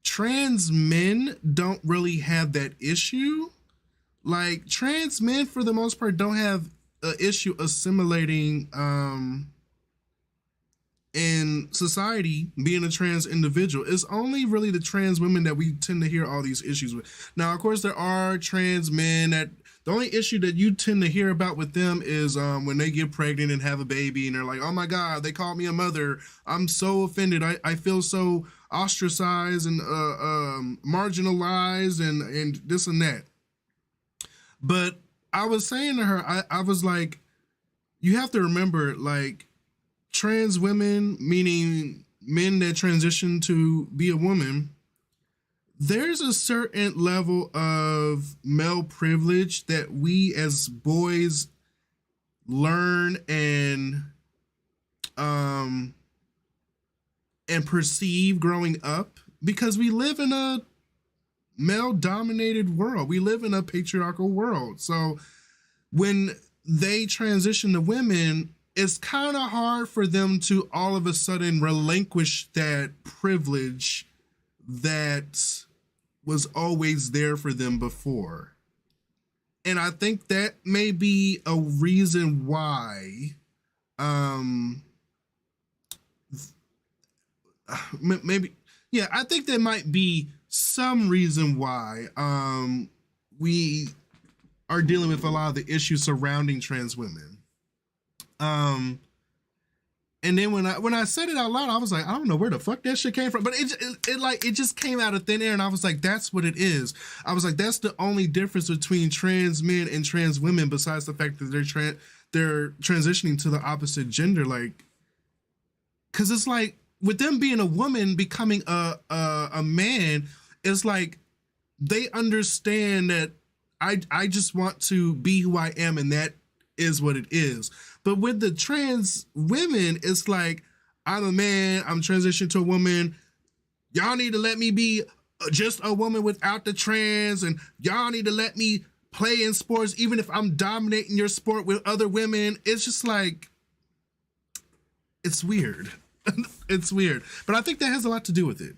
trans men don't really have that issue. Like, trans men, for the most part, don't have an issue assimilating in society, being a trans individual. It's only really the trans women that we tend to hear all these issues with. Now, of course, there are trans men that the only issue that you tend to hear about with them is when they get pregnant and have a baby and they're like, oh my God, they called me a mother. I'm so offended. I feel so ostracized and marginalized and this and that. But I was saying to her, I was like, you have to remember, like, trans women, meaning men that transition to be a woman, there's a certain level of male privilege that we as boys learn and perceive growing up because we live in a male-dominated world. We live in a patriarchal world. So when they transition to women, it's kind of hard for them to all of a sudden relinquish that privilege that was always there for them before. And I think that may be a reason why maybe, yeah, I think there might be some reason why we are dealing with a lot of the issues surrounding trans women. And then when I said it out loud, I was like, I don't know where the fuck that shit came from, but it just came out of thin air, and I was like, that's what it is. I was like, that's the only difference between trans men and trans women, besides the fact that they're transitioning to the opposite gender, like, because it's like with them being a woman becoming a man, it's like they understand that I just want to be who I am, and that is what it is. But with the trans women, it's like, I'm a man, I'm transitioning to a woman. Y'all need to let me be just a woman without the trans, and y'all need to let me play in sports even if I'm dominating your sport with other women. It's just like, it's weird. It's weird. But I think that has a lot to do with it.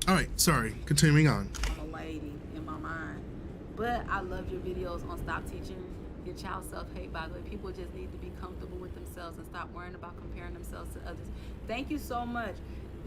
All right, sorry, continuing on. I'm a lady in my mind. But I love your videos on stop teaching your child self-hate. By the way, people just need to be comfortable with themselves and stop worrying about comparing themselves to others. Thank you so much.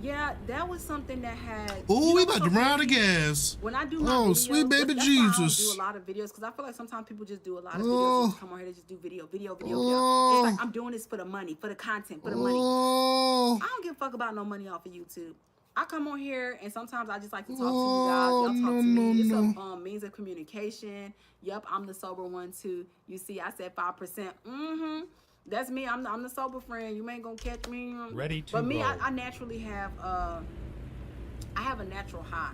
Yeah, that was something that had... Oh, we about to run out of gas. When I do my videos, sweet baby that's Jesus. why I don't do a lot of videos, because I feel like sometimes people just do a lot of videos. Oh. They just come on here, they just do video. Oh. It's like, I'm doing this for the money, for the content, for the money. Oh, I don't give a fuck about no money off of YouTube. I come on here and sometimes I just like to talk to you guys. Y'all talk to me. It's a means of communication. Yep, I'm the sober one too. You see, I said 5%. That's me. I'm the sober friend. You ain't gonna catch me. Ready to But me, roll. I naturally have I have a natural high.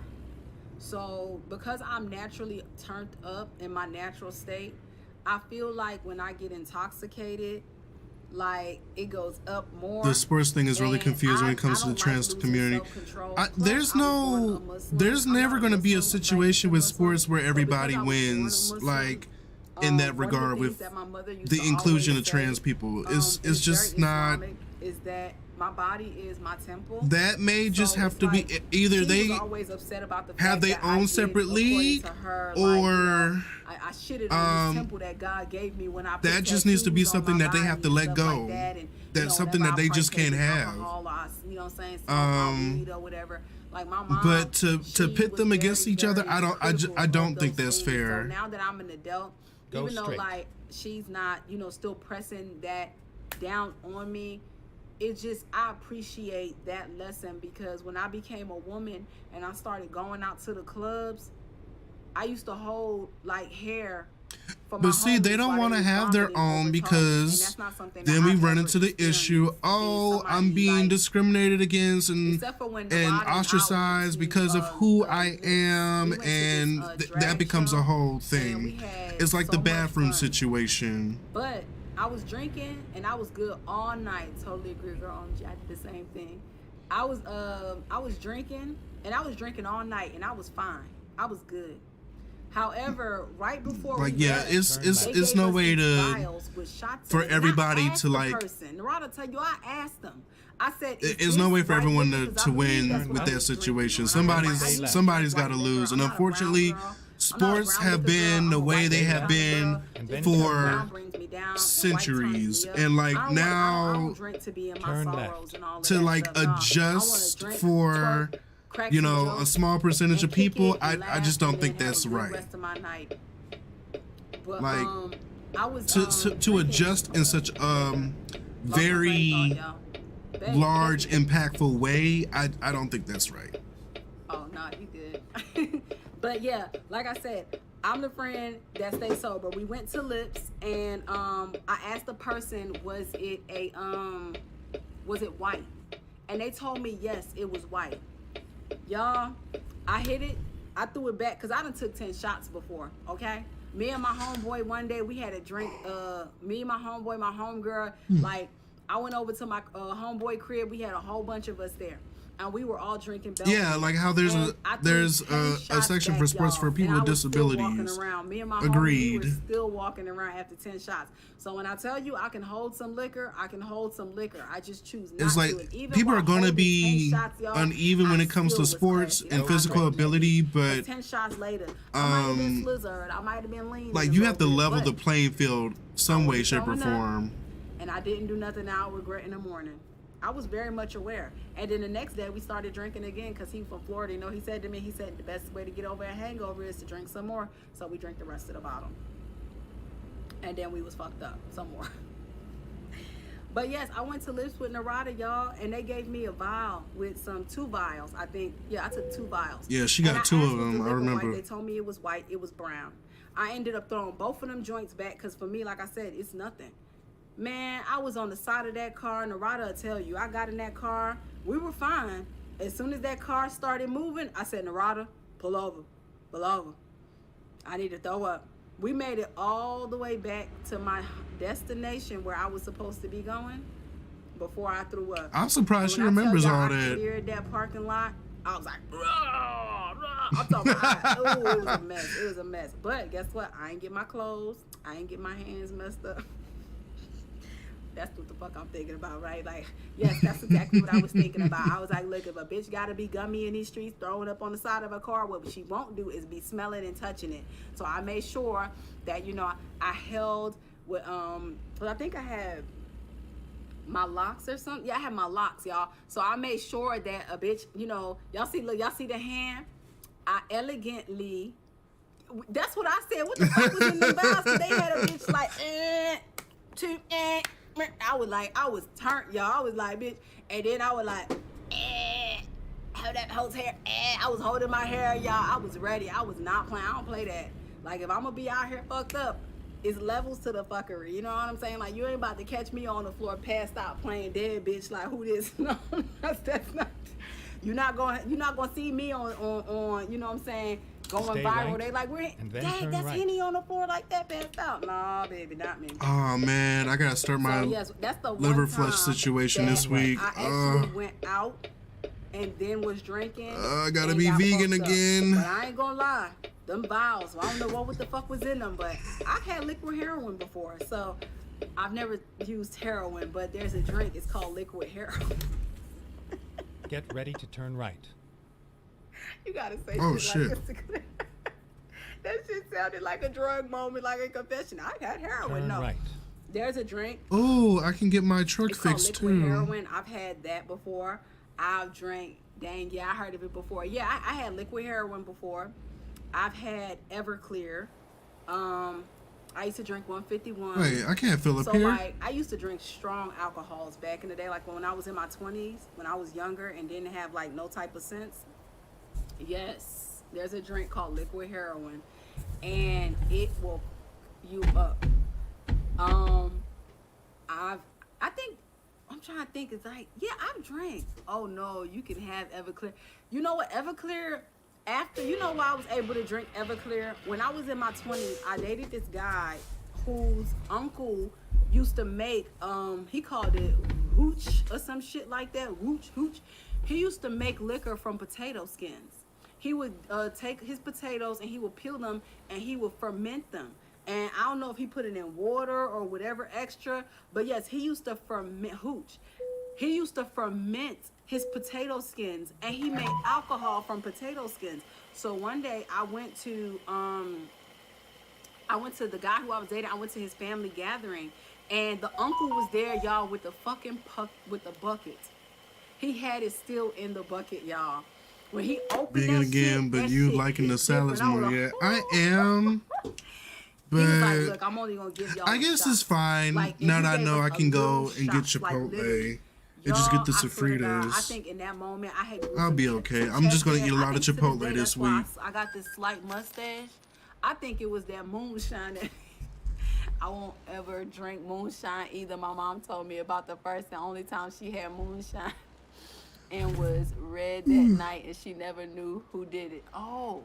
So because I'm naturally turned up in my natural state, I feel like when I get intoxicated, like it goes up more. the sports thing is really And confusing when it comes to the don't trans losing community. self-control. There's Plus, I was born a Muslim. there's I'm never not going to be a Muslim, situation with Muslim, sports where but everybody because I was born a wins. Muslim, Like, in that one of the regard things with that my mother used the to inclusion always of trans say, people. is It's just very not. Islamic, is that my body is my temple. That may just So have it's to like, be either she they was always upset about the have fact their that I own did, separate according league, to her, or like, I shitted on this temple that God gave me when I put that just needs to be tattoos on something my that they have body to and let stuff go. like that, and, That's something whenever that they I just can't partake in have. alcohol, or you know what I'm saying, smoke weed or whatever. Like my mom, But to she pit was them very, against each other, very critical I of don't think those that's things. fair. So now that I'm an adult, Go even though straight. like she's not, still pressing that down on me, it's just I appreciate that lesson, because when I became a woman and I started going out to the clubs, I used to hold like hair. But see, they don't want to have their own, because then we run into the issue, oh, I'm being discriminated against and ostracized because of who I am, and that becomes a whole thing. It's like the bathroom situation. But I was drinking and I was good all night. Totally agree, girl. I did the same thing. I was drinking and I was drinking all night and I was fine. I was good. However, right before like we yeah, left, it's no way to for everybody to like. Narada, tell you, I asked them. I said, it's no way for everyone to win with that situation. Somebody's got to lose, and unfortunately, sports have been the way they have been for centuries, and like now to like adjust for a small percentage of people, I just don't think that's right. Like to adjust in such very large, impactful way, I don't think that's right. Oh no, you good. But yeah, like I said, I'm the friend that stays sober. We went to Lips and I asked the person, was it white? And they told me yes, it was white. Y'all, I hit it. I threw it back because I done took 10 shots before, okay? Me and my homeboy, one day we had a drink. Me and my homeboy, my homegirl, like I went over to my homeboy crib. We had a whole bunch of us there. And we were all drinking Belgian. Yeah, like how there's a section for sports for people with disabilities. Me and my Agreed. homie, we were still walking around after 10 shots. So when I tell you I can hold some liquor, I can hold some liquor. I just choose not it's like to. Even people are going to be shots, uneven when it comes to sports and physical ability, but 10 shots later, I might have been slizzard. I might have been lean. Like you have to level the playing field some way, shape, or form. And I didn't do nothing I'll regret in the morning. I was very much aware. And then the next day we started drinking again because he's from Florida. He said to me, the best way to get over a hangover is to drink some more. So we drank the rest of the bottle. And then we was fucked up some more. But yes, I went to Lips with Narada, y'all, and they gave me a vial with 2 vials. I think, yeah, I took 2 vials. Yeah, she got 2 of them, I remember. They told me it was white, it was brown. I ended up throwing both of them joints back because for me, like I said, it's nothing. Man, I was on the side of that car. Narada will tell you, I got in that car. We were fine. As soon as that car started moving, I said, Narada, pull over. Pull over. I need to throw up. We made it all the way back to my destination where I was supposed to be going before I threw up. I'm surprised she remembers all that. I cleared that parking lot. I was like, rah, rah. I'm talking about, it was a mess. It was a mess. But guess what? I ain't get my clothes. I ain't get my hands messed up. That's what the fuck I'm thinking about, right? Like, yes, that's exactly what I was thinking about. I was like, look, if a bitch gotta be gummy in these streets, throwing up on the side of a car, what she won't do is be smelling and touching it. So I made sure that, I held with, but I think I had my locks or something. Yeah, I had my locks, y'all. So I made sure that a bitch, y'all see the hand? I elegantly, that's what I said. What the fuck was in the box? They had a bitch like, I was turned, y'all. I was like, bitch. And then I was like, hold that whole hair. I was holding my hair, y'all. I was ready. I was not playing. I don't play that. Like, if I'm going to be out here fucked up, it's levels to the fuckery. You know what I'm saying? Like, you ain't about to catch me on the floor passed out playing dead, bitch. Like, who this? No, that's not. You're not gonna see me on you know what I'm saying, going Stay viral. right, They like, dang, that's right. Henny on the floor like that, passed out. Nah, baby, not me. Oh man, I gotta start my that's the liver one flush time situation that this week. I actually went out and then was drinking. I gotta and be got vegan fucked up. again. But I ain't gonna lie. them vials. I don't know what the fuck was in them, but I've had liquid heroin before. So I've never used heroin, but there's a drink. It's called liquid heroin. Get ready to turn right. You gotta say Oh, shit. shit. Like that shit sounded like a drug moment, like a confession. I had heroin. Turn No, right. there's a drink. Oh, I can get my truck It's called fixed liquid too. heroin. I've had that before. I've drank. Dang, yeah, I heard of it before. Yeah, I had liquid heroin before. I've had Everclear. I used to drink 151. Wait, I can't fill up So here. like, I used to drink strong alcohols back in the day, like when I was in my 20s, when I was younger and didn't have like no type of sense. Yes, there's a drink called liquid heroin, and it will you up. I think I'm trying to think. It's like, yeah, I've drank. Oh no, you can have Everclear. You know what, Everclear? After, you know why I was able to drink Everclear? When I was in my 20s, I dated this guy whose uncle used to make, he called it hooch or some shit like that. Hooch. He used to make liquor from potato skins. He would take his potatoes and he would peel them and he would ferment them. And I don't know if he put it in water or whatever extra, but yes, he used to ferment hooch. He used to ferment his potato skins and he made alcohol from potato skins. So one day I went to the guy who I was dating. I went to his family gathering and the uncle was there, y'all, with the fucking with the bucket. He had it still in the bucket, y'all. When he opened Vegan that again, shit, but that you shit liking hit the salads different. more? I was Yeah, like, I am. he was like, But look, I'm only gonna give y'all I a guess shot. it's fine. Like, and Now he that I gave know us I a can little go and get shot, like, Chipotle literally. and just get the Y'all, I swear to God, I Sofritas. think in that moment I had. I'll be okay. I'm just gonna eat a lot of Chipotle this week. I got this slight mustache. I think it was that moonshine. I won't ever drink moonshine either. My mom told me about the first and only time she had moonshine and was red that night, and she never knew who did it. Oh,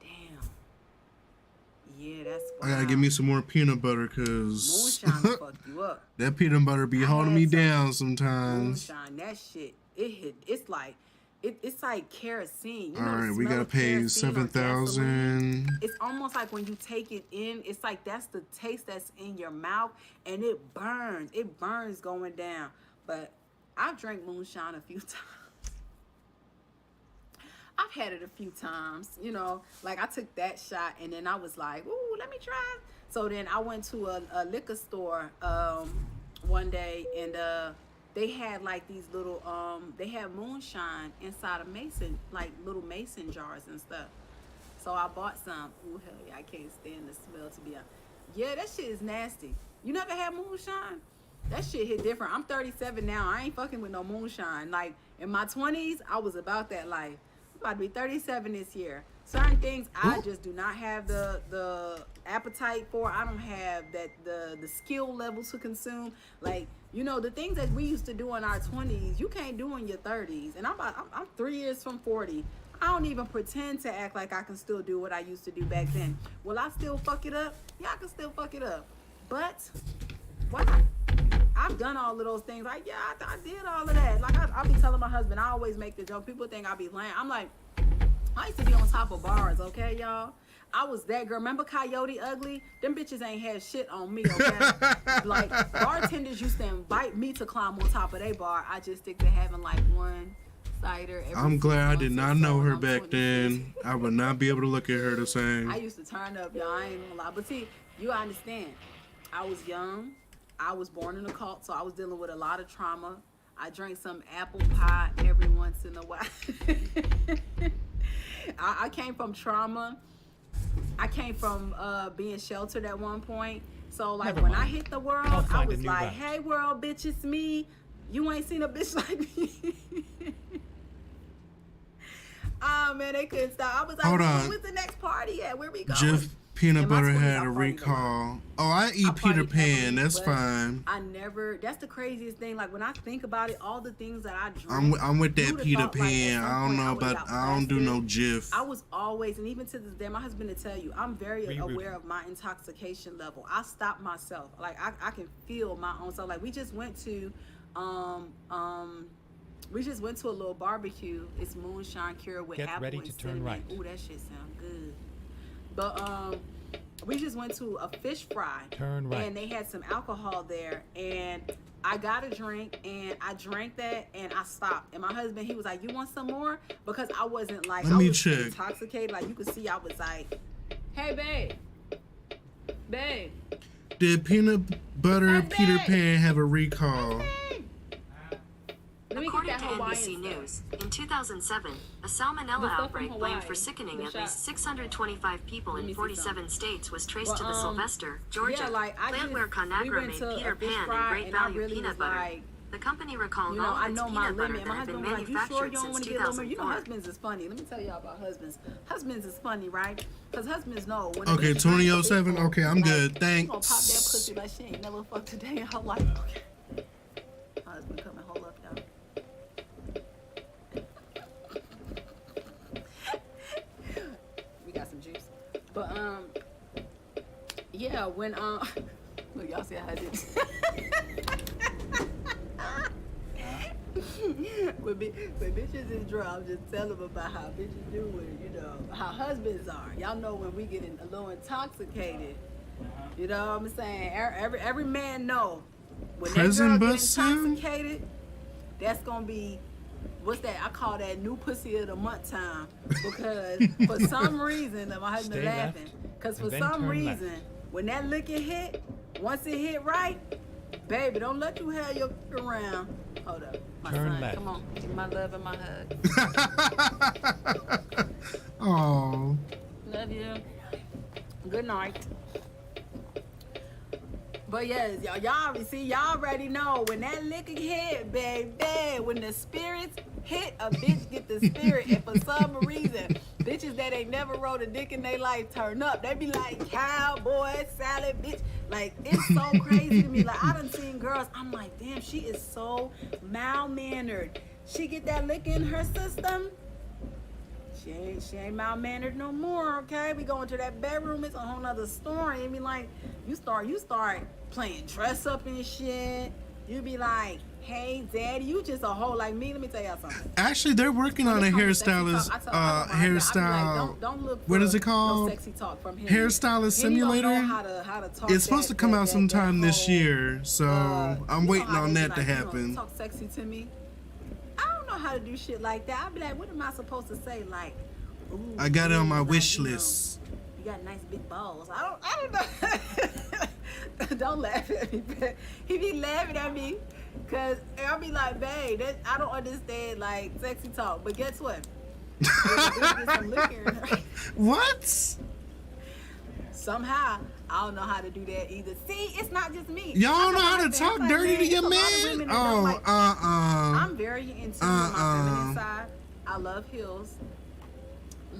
damn. Yeah, that's I gotta give me some more peanut butter, cause moonshine will fuck you up. that peanut butter be I holding had me some down sometimes. Moonshine, that shit, it hit. It's like it's like kerosene. You All know the right, we smell gotta of pay kerosene or gasoline? 7,000. It's almost like when you take it in, it's like that's the taste that's in your mouth, and it burns. It burns going down. But I've drank moonshine a few times. I've had it a few times, you know, like I took that shot and then I was like, ooh, let me try. So then I went to a liquor store one day and they had like these little, they had moonshine inside of mason, like little mason jars and stuff. So I bought some. Ooh, hell yeah, I can't stand the smell, to be honest. Yeah, that shit is nasty. You never had moonshine? That shit hit different. I'm 37 now. I ain't fucking with no moonshine. Like in my 20s, I was about that life. About to be 37 this year. Certain things I just do not have the appetite for. I don't have the skill level to consume. Like, you know, the things that we used to do in our 20s, you can't do in your 30s. And I'm 3 years from 40. I don't even pretend to act like I can still do what I used to do back then. Will I still fuck it up? Yeah, I can still fuck it up. But why? I've done all of those things. Like, yeah, I did all of that. Like, I'll be telling my husband, I always make the joke. People think I be lying. I'm like, I used to be on top of bars, okay, y'all? I was that girl. Remember Coyote Ugly? Them bitches ain't had shit on me, okay? Like, bartenders used to invite me to climb on top of their bar. I just stick to having, like, one cider every I'm 6 glad I did months or not so, know and her I'm back 26. then. I would not be able to look at her the I same. used to turn up, y'all. I ain't gonna lie. But see, you understand. I was young. I was born in a cult, so I was dealing with a lot of trauma. I drank some apple pie every once in a while. I came from trauma. I came from being sheltered at one point. So, like, Never when mind. I hit the world, I'll I find a was new like, route. hey, world, bitch, it's me. You ain't seen a bitch like me. Oh, man, they couldn't stop. I was like, Hold on. where's the next party at? Where we going? Jif Peanut In my Butter 20s, had I a partied recall. Oh, I eat I Peter partied Pan. heavily, That's but fine. I never. That's the craziest thing. Like when I think about it, all the things that I drank. I'm with you that would've Peter thought, like, at Pan. some I don't point know would've about. got I don't do no blasted. Jif. I was always, and even to this day, my husband will tell you, I'm very Rerouting. aware of my intoxication level. I stop myself. Like I can feel my own self. Like we just went to, We just went to a little barbecue. It's moonshine cured with Get apple ready and to turn cinnamon. right. Ooh, that shit sound good. But we just went to a fish fry. Turn right. And they had some alcohol there, and I got a drink, and I drank that, and I stopped. And my husband, he was like, "You want some more?" Because I wasn't like, Let I me was check. intoxicated. Like you could see, I was like, "Hey, babe." Did Peanut Butter Hey, Peter babe. Pan have a recall? Let me get According that to Hawaiian NBC stuff. News, in 2007, a The salmonella stuff from outbreak blamed Hawaii. for sickening The at shot. least 625 people Let me in see 47 states was traced But, to the Sylvester, Georgia, yeah, like, plant where we Conagra went made to a Peter fish Pan fry, and Great and I Value really peanut was butter. like, The company recalled you know, all I of its know my peanut butter limit. that My had been husband was like, "You sure manufactured you don't since want to get a little more?" You know, 2004. husbands is funny. Let me tell y'all about husbands. Husbands is funny, right? Because husbands know when. Okay, 2007. Okay, I'm good. She gonna pop that Thanks. pussy like she ain't never fucked a day in her life. Okay. My husband coming. Hold up, y'all. We got some juice, but yeah, when look, y'all see how I did. when bitches is drunk, I'm just telling them about how bitches do it, you know, how husbands are. Y'all know when we get a little intoxicated, you know what I'm saying? Every man know when Prison that girl get bus sound? intoxicated, that's gonna be, what's that? I call that new pussy of the month time, because for some reason, my husband Stay left, laughing, because for and then some turn reason, left. when that liquor hit, once it hit right, baby, don't let you have your around. Hold up, my Turn son, left. come on, give me my love and my hug. Oh, Love you. Good night. But yes, y'all already know when that liquor hit, baby, when the spirits hit, a bitch get the spirit, and for some reason, bitches that ain't never rode a dick in their life turn up. They be like, cowboy, salad, bitch. Like, it's so crazy to me. Like, I done seen girls, I'm like, damn, she is so mild-mannered. She get that liquor in her system, she ain't mild-mannered no more, okay? We go into that bedroom, it's a whole nother story. I mean, like, you start playing dress up and shit. You be like, hey, daddy, you just a hoe like me. Let me tell y'all something. actually, they're working on a hairstylist. Hairstyle. Don't look for What is it no called? sexy talk from him. Hairstylist He don't know simulator. how to talk It's supposed to come out sometime this whole, year, so I'm you know waiting how on they be that to like, you know, happen. talk sexy to me. I don't know how to do shit like that. I'll be like, what am I supposed to say? Like, ooh, I got it on my like, wish you know, list. you got nice big balls. I don't know. Don't laugh at me. He be laughing at me because I'll be like, babe, I don't understand like sexy talk. But guess what? Get some liquor in her. What? Somehow, I don't know how to do that either. See, it's not just me. Y'all don't know how to It's talk like, dirty to it's your a lot of man? women that don't like- Oh, I'm very in tune with my feminine side. I love heels.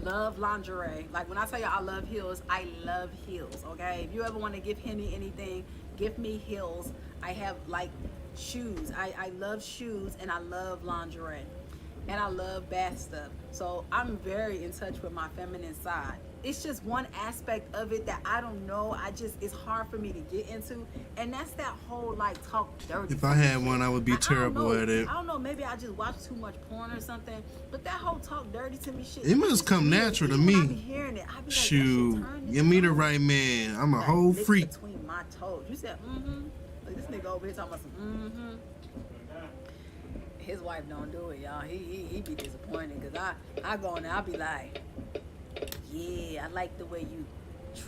Love lingerie. Like when I tell you I love heels, I love heels. Okay, if you ever want to give Henny anything, give me heels. I have like shoes. I love shoes and I love lingerie, and I love bath stuff. So I'm very in touch with my feminine side. It's just one aspect of it that I don't know. It's hard for me to get into, and that's that whole like talk dirty. if I had one, I would be I don't terrible know. at it. I don't know. Maybe I just watch too much porn or something. But that whole talk dirty to me shit. It must it's come weird. natural to Even when I me. be hearing it, I be like, that shit Shoot, turn you me the on. right man. I'm a Like, whole lick freak. between my toes. You said Like this nigga over here talking about some His wife don't do it, y'all. He be disappointed because I go in there, I be like, yeah, I like the way you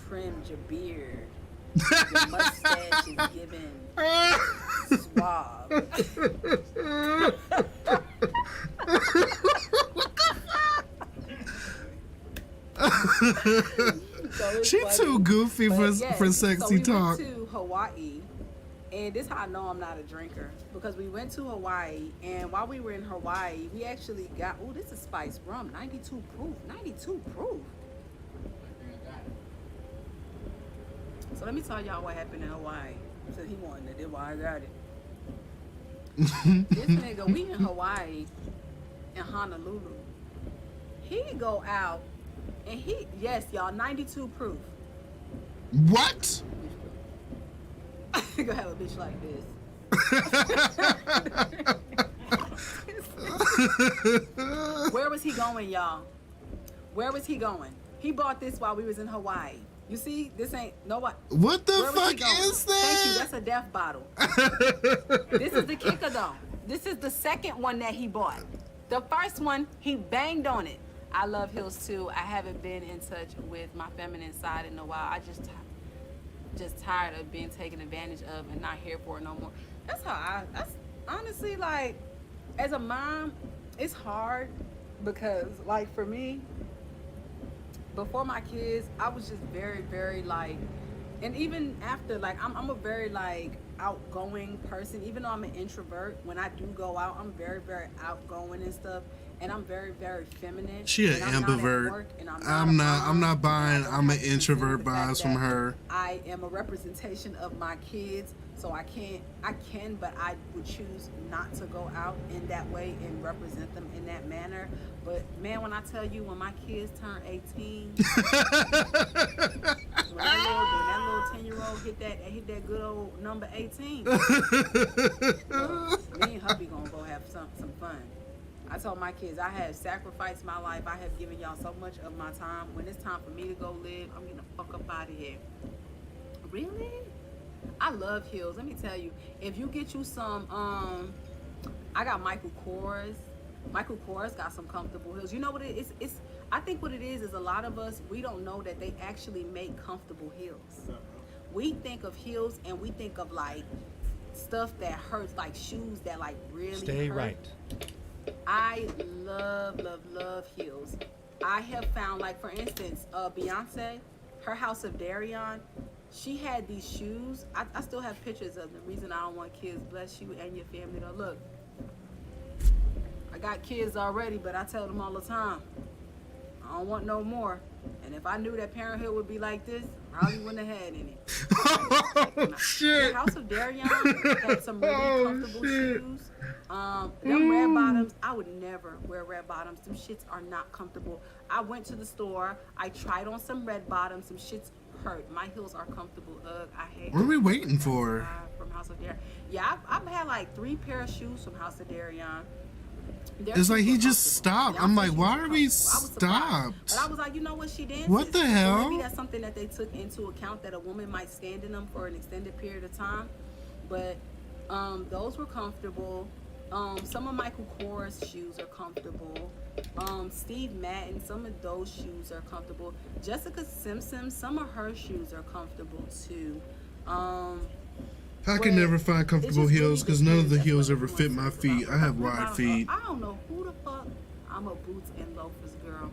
trimmed your beard. Your mustache is giving suave. So it's She funny. too goofy But for yes, for so sexy we talk. went to Hawaii, and this is how I know I'm not a drinker, because we went to Hawaii, and while we were in Hawaii, we actually got, oh, this is spiced rum, 92 proof, 92 proof. So let me tell y'all what happened in Hawaii. Since he wanted it, that's why I got it. This nigga, we in Hawaii, in Honolulu. He go out, and yes, y'all, 92 proof. What? Gonna have a bitch like this. Where was he going, y'all? Where was he going? He bought this while we was in Hawaii. You see, this ain't nobody. What the Where was he fuck going? is that? Thank you. That's a death bottle. This is the kicker, though. This is the second one that he bought. The first one, he banged on it. I love heels too. I haven't been in touch with my feminine side in a while. I just tired of being taken advantage of and not here for it no more. That's honestly, like, as a mom, it's hard because, like, for me, before my kids, I was just very, very, like, and even after, like, I'm a very, like, outgoing person. Even though I'm an introvert, when I do go out, I'm very, very outgoing and stuff. And I'm very, very feminine. She an and I'm not at ambivert. work, and I'm not buying. I don't I'm an have to consider introvert the fact vibes from that her. I am a representation of my kids, so I can, but I would choose not to go out in that way and represent them in that manner. But man, when I tell you, when my kids turn 18, when that little 10-year-old hit that good old number 18, look, me and hubby gonna go have some fun. I told my kids, I have sacrificed my life. I have given y'all so much of my time. When it's time for me to go live, I'm getting the fuck up out of here. Really? I love heels. Let me tell you, if you get you some, I got Michael Kors. Michael Kors got some comfortable heels. You know what it is? I think what it is a lot of us, we don't know that they actually make comfortable heels. We think of heels and we think of like stuff that hurts, like shoes that like really Stay hurt. right. I love heels. I have found, like, for instance, Beyonce, her House of Darion, she had these shoes. I still have pictures of them. The reason I don't want kids, bless you and your family, though. Look, I got kids already, but I tell them all the time, I don't want no more. And if I knew that parenthood would be like this, I probably wouldn't have had any. Oh, shit. The House of Darion had some really comfortable shoes. Them red bottoms, I would never wear red bottoms. Them shits are not comfortable. I went to the store, I tried on some red bottoms, some shits hurt. My heels are comfortable. I hate What are we waiting for? from House of Darion. Yeah, I've had like 3 pair of shoes from House of Darion. It's like he just stopped. I'm like, why are we stopped? stopped? But I was like, you know what, she dances. What the So hell? maybe that's something that they took into account, that a woman might stand in them for an extended period of time. But those were comfortable. Some of Michael Kors shoes are comfortable. Steve Madden, some of those shoes are comfortable. Jessica Simpson, some of her shoes are comfortable too. I can never find comfortable heels because none of the heels ever fit my feet. I have wide feet. I don't know who the fuck. I'm a boots and loafers girl.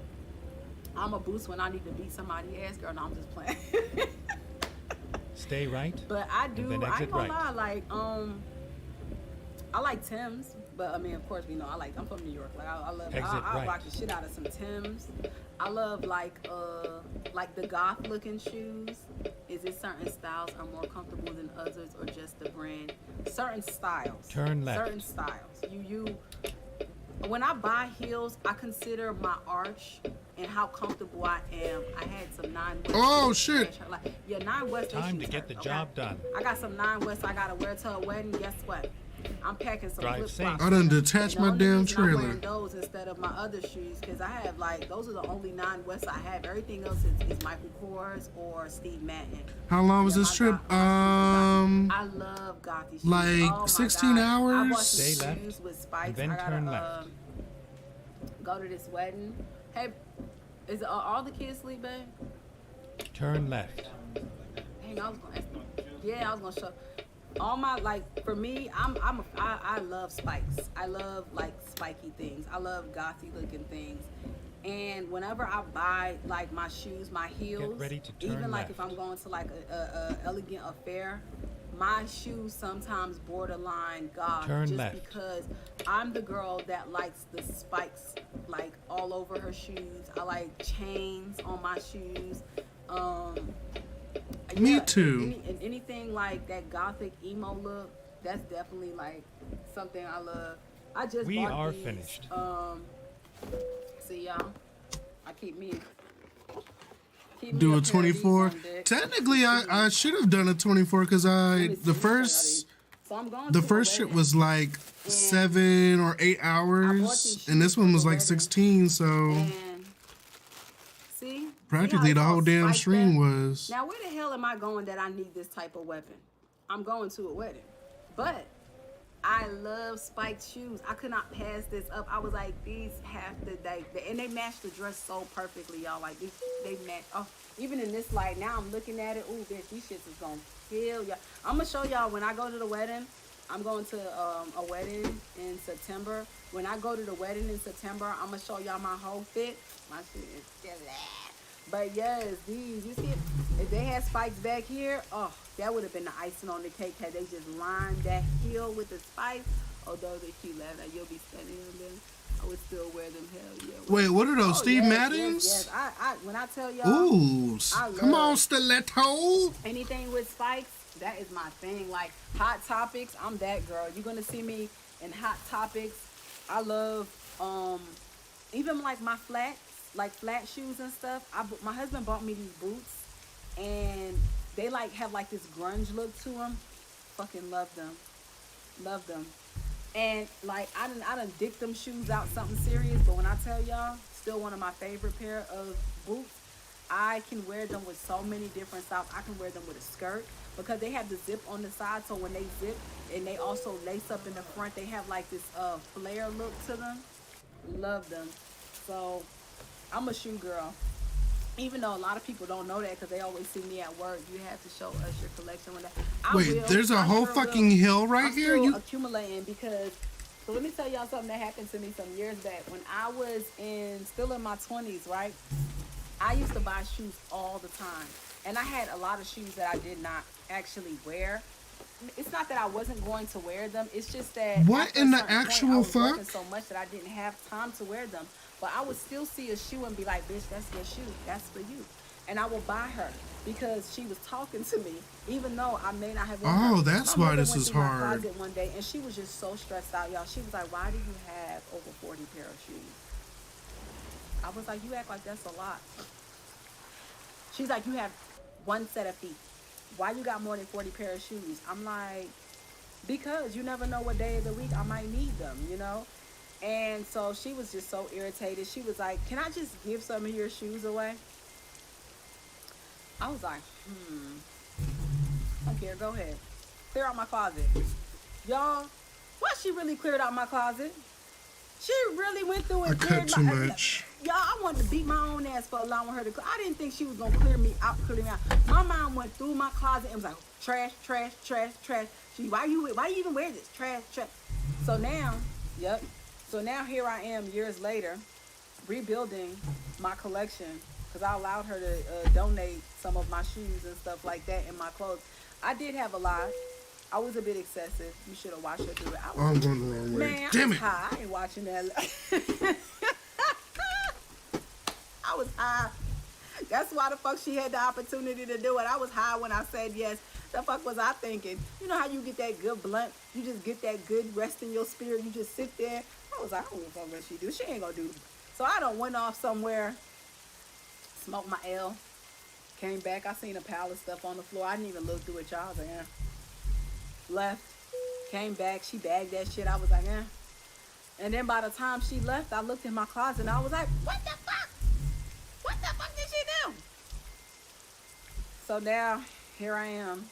I'm a boots when I need to beat somebody's ass, girl. No, I'm just playing. Stay right. But I and do. then I exit ain't gonna right. lie. Like I like Timbs, but I mean, of course, I'm from New York. Like I love. Exit I right. rock the shit out of some Timbs. I love like the goth looking shoes. Is it certain styles are more comfortable than others, or just the brand? Certain styles. Turn left. Certain styles. When I buy heels, I consider my arch and how comfortable I am. I had some 9 West. Oh, shit. Like, yeah, 9 West. Time to get the job done. I got some 9 West I gotta wear to a wedding. Guess what? I'm packing some Drive flip safe. flops. I done detached my damn I'm trailer. wearing those instead of my other shoes because I have those are the only 9 West I have. Everything else is Michael Kors or Steve Madden. How long was Yeah, this my trip? I love gothy shoes. Like Oh my 16 God. hours? I bought Stay some left, shoes with spikes. and then I gotta turn left. go to this wedding. Hey, is all the kids sleep, babe? Turn left. Dang, I was gonna show. All my, like, for me, I love spikes. I love like spiky things. I love gothy looking things. And whenever I buy like my shoes, my heels, ready to turn even like left. if I'm going to like a elegant affair, my shoes sometimes borderline goth, Turn just left. because I'm the girl that likes the spikes like all over her shoes. I like chains on my shoes. Me Yeah, too. Anything like that gothic emo look, that's definitely like something I love. I just We bought are these, finished. See y'all, I keep me Do a pair of these 24. on deck. Technically, I should have done a 24 because the first So I'm going. The to first a shit wedding. was like 7 or 8 hours, and this one was like 16. So And see practically how the it's whole all damn spiked stream up? was. Now where the hell am I going that I need this type of weapon? I'm going to a wedding, but I love spiked shoes. I could not pass this up. I was like, these have to, and they match the dress so perfectly, y'all. Like, they match. Oh, even in this light, now I'm looking at it. Ooh, bitch, these shits is gonna kill y'all. I'm gonna show y'all when I go to the wedding. I'm going to a wedding in September. When I go to the wedding in September, I'm gonna show y'all my whole fit. My shit is still that. But yes, these, you see it? If they had spikes back here, oh, that would have been the icing on the cake had they just lined that heel with the spikes. Oh, those are cute, lad. You'll be standing in them. I would still wear them. Hell yeah. Wait, what are those? Steve yes, Maddens? Yes. When I tell y'all, Ooh, come on, love stiletto. anything with spikes, that is my thing. Like Hot Topics, I'm that girl. You're gonna see me in Hot Topics. I love even like my flats, like flat shoes and stuff. My husband bought me these boots, and they like have like this grunge look to them. Fucking love them. And like I done dick them shoes out something serious, but when I tell y'all, still one of my favorite pair of boots. I can wear them with so many different styles. I can wear them with a skirt because they have the zip on the side, so when they zip and they also lace up in the front, they have like this flare look to them. Love them. So I'm a shoe girl. Even though a lot of people don't know that because they always see me at work, you have to show us your collection when that. Wait, there's a whole fucking hill right I'm here. Still You accumulating because. So let me tell y'all something that happened to me some years back when I was still in my 20s, right? I used to buy shoes all the time, and I had a lot of shoes that I did not actually wear. It's not that I wasn't going to wear them. It's just that What after a in the certain point, actual I was working fuck? so much that I didn't have time to wear them. But I would still see a shoe and be like, "Bitch, that's your shoe. That's for you." And I will buy her because she was talking to me, even though I may not have. Oh, that's My why mother this went is through my hard. closet one day, and she was just so stressed out, y'all. She was like, "Why do you have over 40 pair of shoes?" I was like, "You act like that's a lot." She's like, "You have one set of feet. Why you got more than 40 pair of shoes?" I'm like, "Because you never know what day of the week I might need them, you know?" And so she was just so irritated. She was like, "Can I just give some of your shoes away?" I was like, I don't care. Go ahead. Clear out my closet. Y'all, why she really cleared out my closet? She really went through and I cut cleared too my... much. Y'all, I wanted to beat my own ass for allowing her to... I didn't think she was going to clear me out. My mom went through my closet and was like, trash, trash, trash, trash. She, why you even wear this? Trash, trash. So now, yep. So now here I am years later, rebuilding my collection because I allowed her to donate some of my shoes and stuff like that and my clothes. I did have a lot. I was a bit excessive. You should have watched her do it. Oh, I'm going the wrong way. Man, Damn I was it. high. I ain't watching that. I was high. That's why the fuck she had the opportunity to do it. I was high when I said yes. The fuck was I thinking? You know how you get that good blunt? You just get that good rest in your spirit. You just sit there. I was like, I don't give a fuck what she do. She ain't gonna do it. So I done went off somewhere, smoked my L, came back. I seen a pile of stuff on the floor. I didn't even look through it, y'all. I was like, left, came back. She bagged that shit. I was like, And then by the time she left, I looked in my closet and I was like, what the fuck? What the fuck did she do? So now, here I am.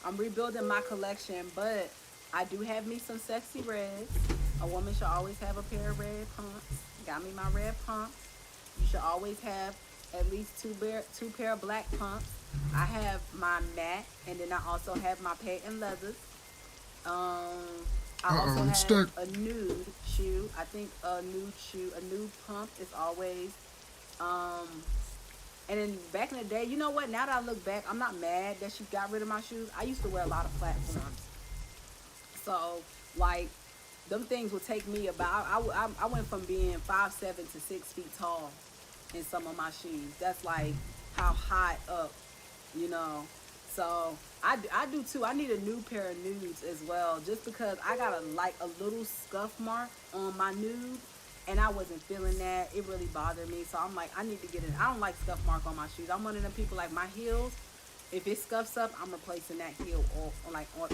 I'm rebuilding my collection, but I do have me some sexy reds. A woman should always have a pair of red pumps. Got me my red pumps. You should always have at least two pair of black pumps. I have my matte, and then I also have my patent leathers. I also I'm have stuck. a nude shoe. I think a nude pump is always. And then back in the day, you know what? Now that I look back, I'm not mad that she got rid of my shoes. I used to wear a lot of platforms. So, like, them things would take me about, I went from being 5'7" to 6 feet tall in some of my shoes. That's like how high up, you know. So I do too. I need a new pair of nudes as well, just because I got a little scuff mark on my nude, and I wasn't feeling that. It really bothered me. So I'm like, I need to get it. I don't like scuff mark on my shoes. I'm one of them people, like, my heels, If it scuffs up, I'm replacing that heel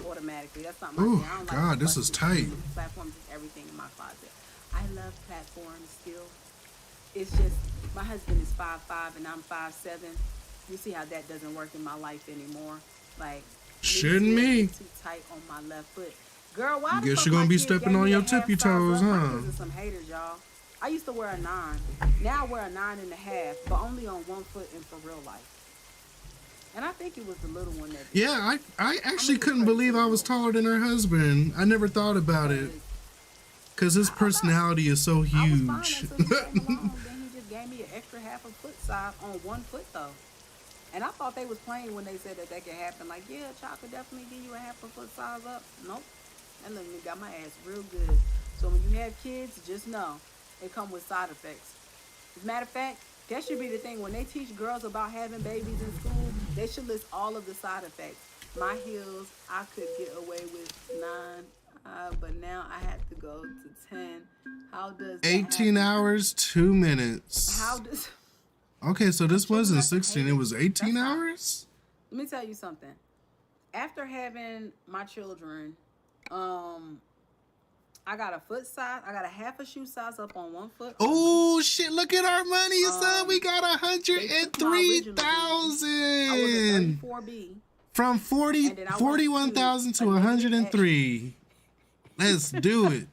automatically. That's not my Oh thing. I don't like God, this is busting tight. platforms is everything in my closet. I love platforms still. It's just my husband is 5'5" and I'm 5'7". You see how that doesn't work in my life anymore. Like Shouldn't these heels me. get too tight on my left foot. Girl, why the Guess fuck you're gonna my be kids stepping gave on me a your half tippy size toes, up? My huh? kids are some haters, y'all. I used to wear a 9. Now I wear a 9.5, but only on one foot and for real life. And I think it was the little one that did. Yeah, I actually it's couldn't crazy believe I was little. taller than her husband. I never thought about it. Cause his personality is so I was fine huge. until he came along. Then he just gave me an extra half a foot size on one foot though. And I thought they was playing when they said that could happen. Like, yeah, a child could definitely give you a half a foot size up. Nope. That little nigga got my ass real good. So when you have kids, just know it come with side effects. As a matter of fact, that should be the thing. When they teach girls about having babies in school, they should list all of the side effects. My heels, I could get away with 9, but now I have to go to 10. How does that 18 happen? hours, 2 minutes. How does... Okay, so this wasn't got some 16, it haters. was 18 That's not- hours? Let me tell you something. After having my children, I got a foot size. I got a half a shoe size up on one foot. Oh shit! Look at our money, son. We got I was a 103,000 34B. from 40 And then I went 41,000 to to a 103. Let's do it.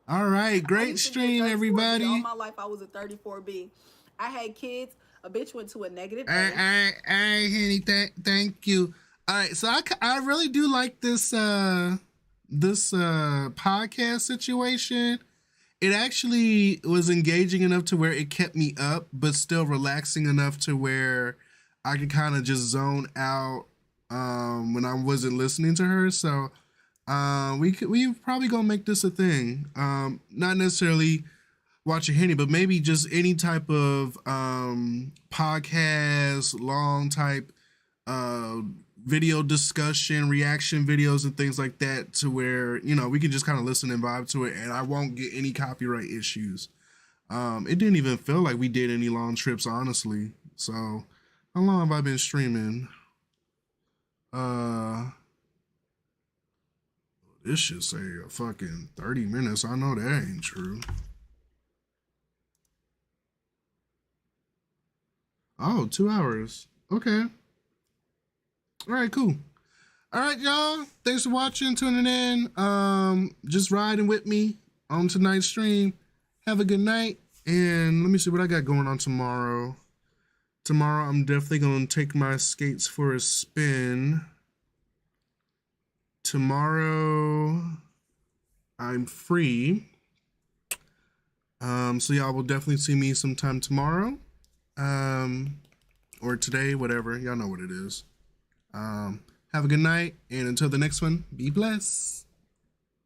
All right, I great used to be a stream, 34B. All everybody. my life, I was a 34B. I had kids. A bitch went to a negative A. All right, Henny, thank you. All right, so I really do like this podcast situation. It actually was engaging enough to where it kept me up, but still relaxing enough to where I could kind of just zone out when I wasn't listening to her. So we probably gonna make this a thing. Not necessarily watching Henny, but maybe just any type of podcast, long type video discussion, reaction videos and things like that, to where, you know, we can just kind of listen and vibe to it and I won't get any copyright issues. It didn't even feel like we did any long trips, honestly. So how long have I been streaming? This should say a fucking 30 minutes. I know that ain't true. Oh, 2 hours. Okay. All right, cool. All right, y'all. Thanks for watching, tuning in. Just riding with me on tonight's stream. Have a good night. And let me see what I got going on tomorrow. Tomorrow, I'm definitely going to take my skates for a spin. Tomorrow, I'm free. So y'all will definitely see me sometime tomorrow. Or today, whatever. Y'all know what it is. Have a good night, and until the next one, be blessed.